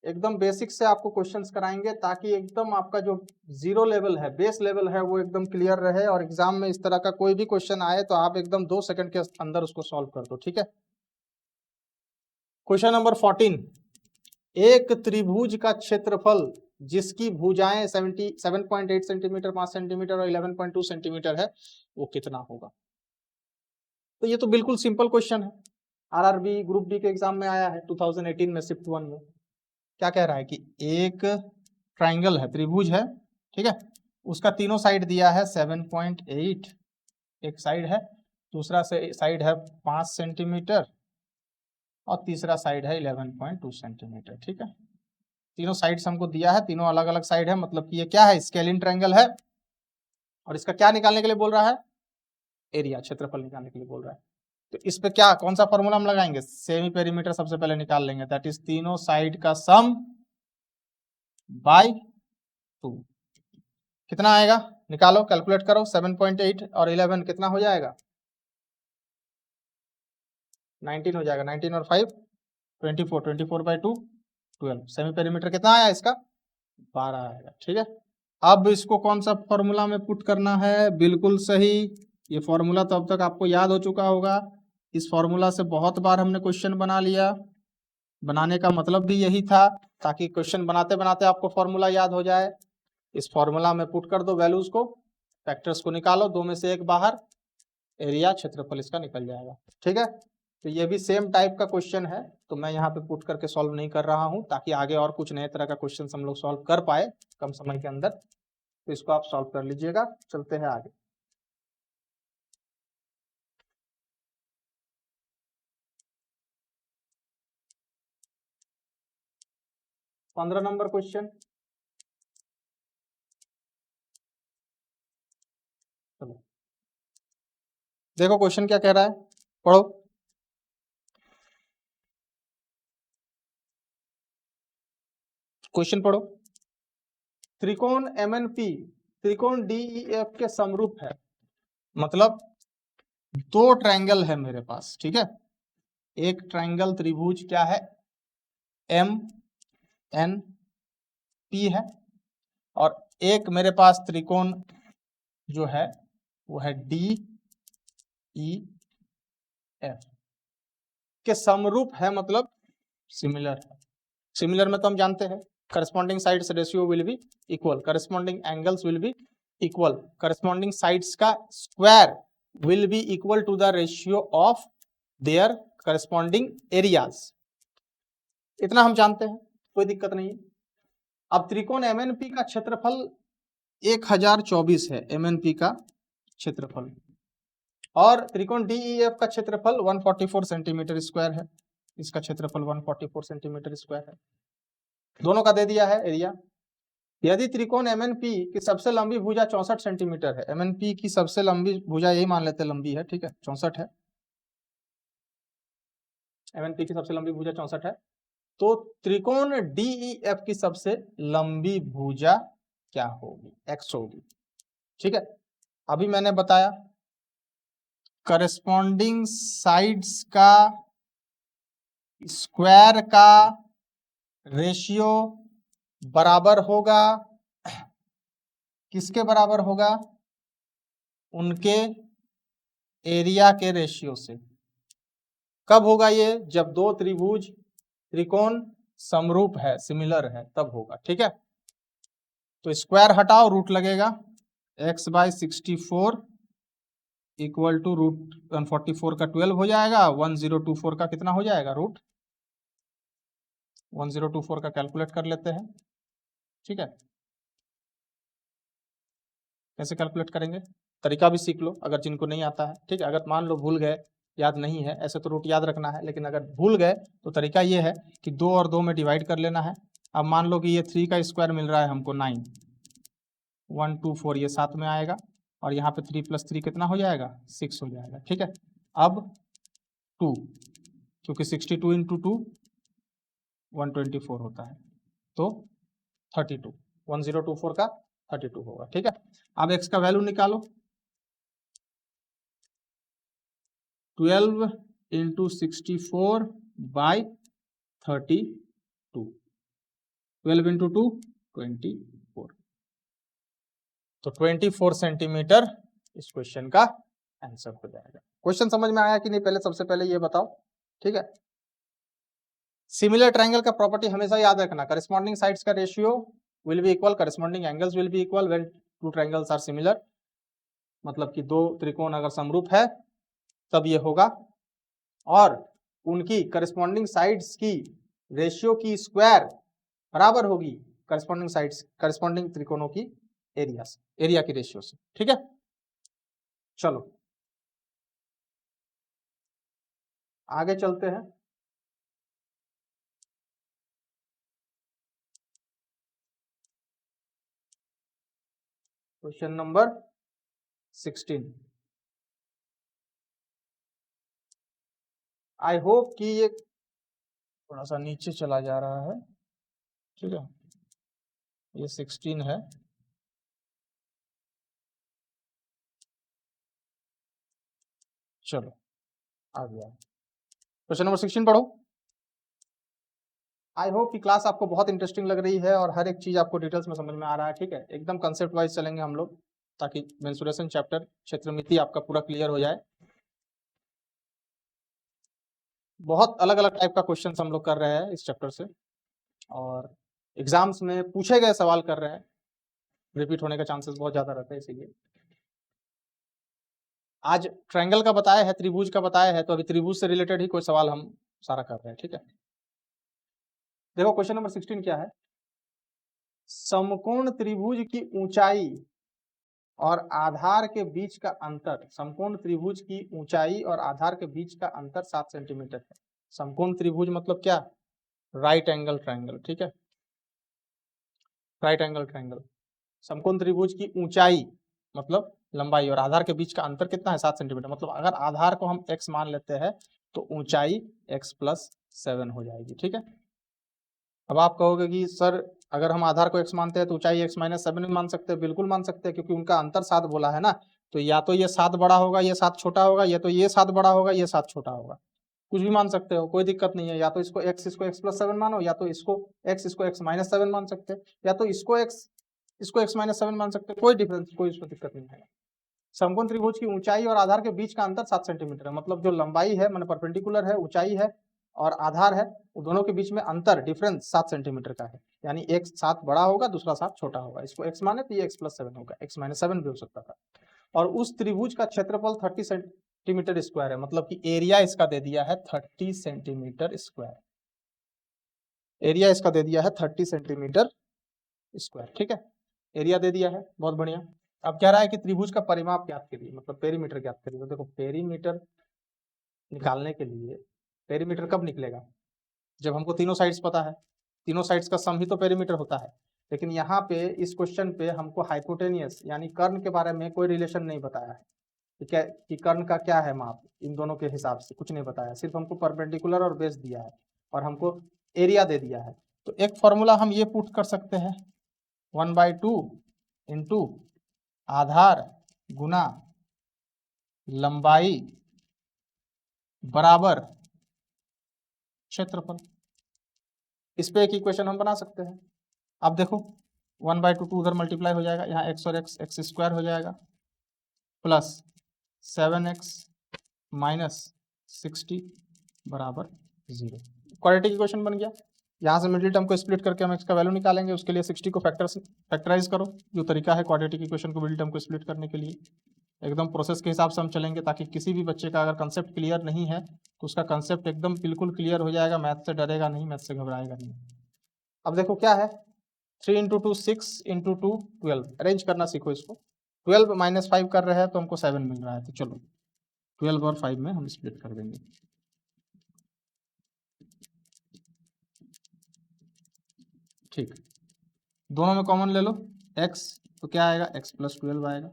एकदम बेसिक से आपको क्वेश्चंस कराएंगे ताकि एकदम आपका जो जीरो लेवल है, बेस लेवल है, वो एकदम क्लियर रहे, और एग्जाम में इस तरह का कोई भी क्वेश्चन आए तो आप एकदम 2 सेकंड के अंदर उसको सॉल्व कर दो, ठीक है। क्वेश्चन नंबर 14, एक त्रिभुज का क्षेत्रफल जिसकी भुजाएं 7.8 सेंटीमीटर, 5 सेंटीमीटर और 11.2 सेंटीमीटर है, वो कितना होगा। तो ये तो बिल्कुल सिंपल क्वेश्चन है, आरआरबी ग्रुप बी के एग्जाम में आया है 2018 में शिफ्ट 1 में। क्या कह रहा है कि एक ट्राइंगल है, त्रिभुज है, ठीक है, उसका तीनों साइड दिया है 7.8, एक साइड है, दूसरा साइड है 5 सेंटीमीटर और तीसरा साइड है 11.2 सेंटीमीटर, ठीक है। तीनों साइड्स हमको दिया है, तीनों अलग अलग साइड है, मतलब कि ये क्या है, स्केलिन ट्रायंगल है। और इसका क्या निकालने के लिए बोल रहा है, एरिया, क्षेत्रफल निकालने के लिए बोल रहा है। तो इस पे क्या, कौन सा फॉर्मूला हम लगाएंगे, सेमी पेरीमीटर सबसे पहले निकाल लेंगे, दैट इज तीनों साइड का सम बाय 2। कितना आएगा, निकालो, कैलकुलेट करो, 7.8 और 11 कितना हो जाएगा, 19 हो जाएगा, 19 और 5 24, 24/2 12, सेमी पेरीमीटर कितना आया इसका 12 आएगा, ठीक है। अब इसको कौन सा फॉर्मूला में पुट करना है, बिल्कुल सही, ये फॉर्मूला तो अब तक आपको याद हो चुका होगा। इस फॉर्मूला से बहुत बार हमने क्वेश्चन बना लिया, बनाने का मतलब भी यही था ताकि क्वेश्चन बनाते बनाते आपको फॉर्मूला याद हो जाए। इस फॉर्मूला में पुट कर दो वैल्यूज को, फैक्टर्स को निकालो, 2 में से 1 बाहर, एरिया क्षेत्रफल इसका निकल जाएगा, ठीक है। तो ये भी सेम टाइप का क्वेश्चन है, तो मैं यहाँ पे पुट करके सॉल्व नहीं कर रहा हूँ ताकि आगे और कुछ नए तरह का क्वेश्चन हम लोग सॉल्व कर पाए कम समय के अंदर। तो इसको आप सॉल्व कर लीजिएगा, चलते हैं आगे। पंद्रह नंबर क्वेश्चन, चलो देखो क्वेश्चन क्या कह रहा है, पढ़ो। क्वेश्चन पढ़ो। त्रिकोण MNP त्रिकोण DEF के समरूप है, मतलब दो ट्रायंगल है मेरे पास, ठीक है। एक ट्रायंगल त्रिभुज क्या है, MNP है, और एक मेरे पास त्रिकोण जो है वो है DEF के समरूप है, मतलब सिमिलर है। सिमिलर में तो हम जानते हैं corresponding sides ratio will be equal, corresponding angles will be equal, corresponding sides का square will be equal to the ratio of their corresponding areas, इतना हम जानते हैं, कोई दिक्कत नहीं है। अब त्रिकोण MNP का क्षेत्रफल 1024 है, MNP का क्षेत्रफल, और त्रिकोण DEF का क्षेत्रफल 144 सेंटीमीटर स्क्वायर है, इसका क्षेत्रफल 144 सेंटीमीटर स्क्वायर है, दोनों का दे दिया है एरिया। यदि त्रिकोण MNP की सबसे लंबी भुजा 64 सेंटीमीटर है, MNP की सबसे लंबी भुजा यही मान लेते लंबी है, ठीक है, 64 है, MNP की सबसे लंबी भुजा 64 है, तो त्रिकोण DEF की सबसे लंबी भुजा क्या होगी, x होगी, ठीक है। अभी मैंने बताया करस्पॉन्डिंग साइड्स का स्क्वायर का रेशियो बराबर होगा किसके बराबर होगा? उनके एरिया के रेशियो से। कब होगा ये? जब दो त्रिकोण समरूप है, सिमिलर है, तब होगा। ठीक है, तो स्क्वायर हटाओ, रूट लगेगा x/64 इक्वल टू रूट 144 का 12 हो जाएगा। 1024 का कितना हो जाएगा? रूट 1024 का कैलकुलेट कर लेते हैं। ठीक है, कैसे कैलकुलेट करेंगे तरीका भी सीख लो अगर जिनको नहीं आता है। ठीक है, अगर मान लो भूल गए, याद नहीं है, ऐसे तो रूट याद रखना है, लेकिन अगर भूल गए तो तरीका ये है कि 2 और 2 में डिवाइड कर लेना है। अब मान लो कि ये 3 का स्क्वायर मिल रहा है हमको 9, 124 ये 7 में आएगा, और यहाँ पे 3 + 3 कितना हो जाएगा? 6 हो जाएगा। ठीक है, अब 2, क्योंकि 62 × 2 124 होता है, तो 32, 1024 का 32 होगा। ठीक है, अब x का वैल्यू निकालो। 12 × 64/32, 12 × 2 24, तो 24 सेंटीमीटर इस क्वेश्चन का आंसर हो जाएगा। क्वेश्चन समझ में आया कि नहीं? पहले सबसे पहले ये बताओ। ठीक है, सिमिलर ट्रायंगल का प्रॉपर्टी हमेशा याद रखना, करस्पॉन्डिंग साइड्स का ratio will be equal, corresponding angles will be equal when two triangles are similar. मतलब कि दो त्रिकोण अगर समरूप है तब ये होगा, और उनकी करस्पॉन्डिंग साइड्स की रेशियो की स्क्वायर बराबर होगी करस्पॉन्डिंग त्रिकोणों की एरिया की रेशियो से। ठीक है, चलो आगे चलते हैं। Question number 16। आई होप कि ये थोड़ा सा नीचे चला जा रहा है। ठीक है, ये 16 है। चलो आ गया, क्वेश्चन नंबर 16 पढ़ो। आई होप कि क्लास आपको बहुत इंटरेस्टिंग लग रही है और हर एक चीज आपको डिटेल्स में समझ में आ रहा है। ठीक है, एकदम कंसेप्ट वाइज चलेंगे हम लोग, ताकि मेंसुरेशन चैप्टर क्षेत्रमिति आपका पूरा क्लियर हो जाए। बहुत अलग अलग टाइप का क्वेश्चन हम लोग कर रहे हैं इस चैप्टर से, और एग्जाम्स में पूछे गए सवाल कर रहे हैं, रिपीट होने का चांसेस बहुत ज्यादा रहता है। इसीलिए आज ट्रायंगल का बताया है, त्रिभुज का बताया है, तो अभी त्रिभुज से रिलेटेड ही कोई सवाल हम सारा कर रहे हैं। ठीक है, देखो क्वेश्चन नंबर 16 क्या है। समकोण त्रिभुज की ऊंचाई और आधार के बीच का अंतर, समकोण त्रिभुज की ऊंचाई और आधार के बीच का अंतर 7 सेंटीमीटर है। समकोण त्रिभुज मतलब क्या? Right angle triangle. ठीक है, राइट एंगल ट्रायंगल। समकोण त्रिभुज की ऊंचाई मतलब लंबाई और आधार के बीच का अंतर कितना है? 7 सेंटीमीटर। मतलब अगर आधार को हम x मान लेते हैं तो ऊंचाई x + 7 हो जाएगी। ठीक है, अब आप कहोगे कि सर अगर हम आधार को x मानते हैं तो ऊंचाई x - 7 मान सकते हैं। बिल्कुल मान सकते हैं, क्योंकि उनका अंतर 7 बोला है ना, तो या तो ये 7 बड़ा होगा, ये 7 छोटा होगा, या तो ये 7 बड़ा होगा, ये 7 छोटा होगा। कुछ भी मान सकते हो, कोई दिक्कत नहीं है। या तो इसको x + 7 मानो, या तो इसको x - 7 मान सकते हैं, या तो इसको x - 7 मान सकते हैं। कोई डिफरेंस, कोई इसमें दिक्कत नहीं है। समकोण त्रिभुज की ऊंचाई और आधार के बीच का अंतर 7 सेंटीमीटर है। मतलब जो लंबाई है माने परपेंडिकुलर है, ऊंचाई है और आधार है, दोनों के बीच में अंतर डिफरेंस 7 सेंटीमीटर का है। यानी एक 7 बड़ा होगा, दूसरा 7 छोटा होगा। इसको x माने तो ये x + 7 होगा, x - 7 भी हो सकता था। और उस त्रिभुज का क्षेत्रफल 30 सेंटीमीटर स्क्वायर है। मतलब कि एरिया इसका दे दिया है 30 सेंटीमीटर स्क्वायर। एरिया इसका दे दिया है 30 सेंटीमीटर स्क्वायर। ठीक है, एरिया दे दिया है, बहुत बढ़िया। अब कह रहा है कि त्रिभुज का परिमाप ज्ञात करिए, मतलब पेरीमीटर ज्ञात करिए। तो देखो पेरीमीटर निकालने के लिए, पेरीमीटर कब निकलेगा? जब हमको तीनों साइड्स पता है। तीनों साइड्स का सम ही तो पेरीमीटर होता है। लेकिन यहाँ पे इस क्वेश्चन पे हमको हाइपोटेनियस यानी कर्ण के बारे में कोई रिलेशन नहीं बताया है कि कर्ण का क्या है माप, इन दोनों के हिसाब से कुछ नहीं बताया। सिर्फ हमको परपेंडिकुलर और बेस दिया है और हमको एरिया दे दिया है। तो एक फॉर्मूला हम ये पुट कर सकते हैं, 1/2 इंटू आधार गुना लंबाई बराबर क्षेत्रफल। इस पे एक इक्वेशन हम बना सकते हैं। अब देखो 1/2 टू उधर मल्टीप्लाई हो जाएगा, यहाँ x और x स्क्वायर हो जाएगा प्लस 7x माइनस 60 बराबर 0। क्वाड्रेटिक इक्वेशन बन गया। यहाँ से मिडिल टर्म को स्प्लिट करके हम x का वैल्यू निकालेंगे, उसके लिए 60 को फैक्टराइज करो। जो तरीका है क्वाड्रेटिक इक्वेशन को मिडिल टर्म को स्प्लिट करने के लिए, एकदम प्रोसेस के हिसाब से हम चलेंगे, ताकि किसी भी बच्चे का अगर कंसेप्ट क्लियर नहीं है तो उसका कंसेप्ट एकदम बिल्कुल क्लियर हो जाएगा, मैथ से डरेगा नहीं, मैथ से घबराएगा नहीं। अब देखो क्या है, 3 इंटू 2 6 इंटू 2 12। अरेंज करना सीखो इसको। 12 माइनस 5 कर रहे हैं तो हमको 7 मिल रहा है, तो चलो 12 और 5 में हम स्प्लिट कर देंगे। ठीक, दोनों में कॉमन ले लो x, तो क्या आएगा x प्लस 12 आएगा।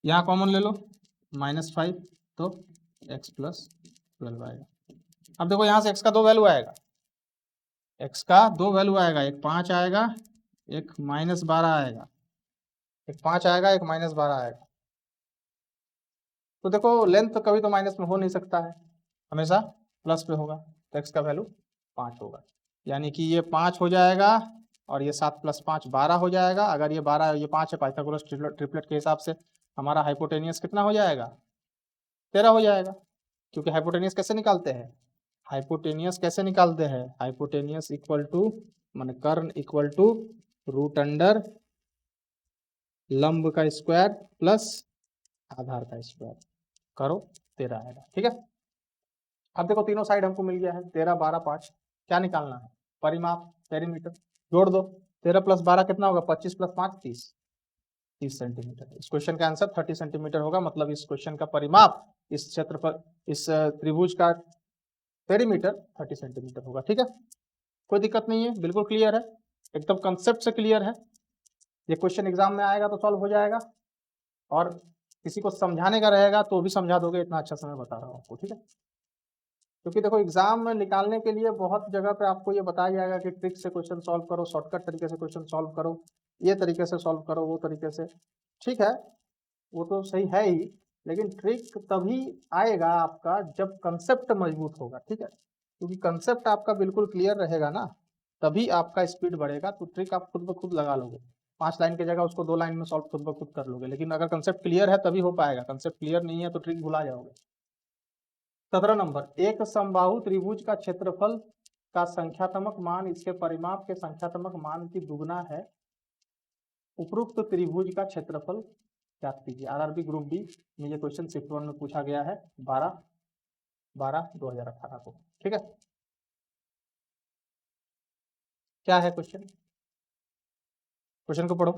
यहाँ कॉमन ले लो -5, तो x प्लस 12 आएगा। अब देखो यहाँ से x का दो वैल्यू आएगा, x का दो वैल्यू आएगा, एक 5 आएगा, एक -12 आएगा, एक 5 आएगा, एक -12 आएगा। तो देखो लेंथ तो कभी तो माइनस में हो नहीं सकता है, हमेशा प्लस पे होगा, तो x का वैल्यू 5 होगा। यानी कि ये 5 हो जाएगा और ये 7 + 5 12 हो जाएगा। अगर ये 12 ये 5 है, पाइथागोरस ट्रिपलेट के हिसाब से हमारा हाइपोटेनियस कितना हो जाएगा, 13 हो जाएगा। क्योंकि हाइपोटेनियस कैसे निकालते हैं, हाइपोटेनियस इक्वल टू माने कर्ण इक्वल टू रूट अंडर लंब का स्क्वायर प्लस आधार का स्क्वायर करो, 13 आएगा। ठीक है, अब देखो तीनों साइड हमको मिल गया है, 13 12 5। क्या निकालना है, परिमाप, पेरीमीटर। जोड़ दो, 13 + 12 कितना होगा, 25 + 5 30 सेंटीमीटर। इस क्वेश्चन का आंसर 30 सेंटीमीटर होगा। मतलब इस क्वेश्चन का परिमाप, इस क्षेत्रफल, इस त्रिभुज का पेरीमीटर 30 सेंटीमीटर होगा। ठीक है, कोई दिक्कत नहीं है, बिल्कुल क्लियर है, एकदम कंसेप्ट से क्लियर है। ये क्वेश्चन एग्जाम में आएगा तो सॉल्व हो जाएगा, और किसी को समझाने का रहेगा तो भी समझा दोगे, इतना अच्छा समय बता रहा हूँ आपको। ठीक है, क्योंकि देखो एग्जाम में निकालने के लिए बहुत जगह पे आपको ये बताया जाएगा कि ट्रिक से क्वेश्चन सॉल्व करो, शॉर्टकट तरीके से क्वेश्चन सॉल्व करो, ये तरीके से सॉल्व करो, वो तरीके से। ठीक है, वो तो सही है ही, लेकिन ट्रिक तभी आएगा आपका जब कंसेप्ट मजबूत होगा। ठीक है, क्योंकि कंसेप्ट आपका बिल्कुल क्लियर रहेगा ना, तभी आपका स्पीड बढ़ेगा। तो ट्रिक आप खुद ब खुद लगा लोगे, 5 लाइन की जगह उसको 2 लाइन में सॉल्व खुद ब खुद कर लोगे। लेकिन अगर कंसेप्ट क्लियर है तभी हो पाएगा, कंसेप्ट क्लियर नहीं है तो ट्रिक भुला जाओगे। 17 नंबर, एक समबाहु त्रिभुज का क्षेत्रफल का संख्यात्मक मान इसके परिमाप के संख्यात्मक मान की दुगुना है। उपरोक्त त्रिभुज का क्षेत्रफल ज्ञात कीजिए। आरआरबी ग्रुप डी में ये क्वेश्चन शिफ्ट 1 में पूछा गया है 12/12/2018 को। ठीक है, क्या है क्वेश्चन, क्वेश्चन को पढ़ो।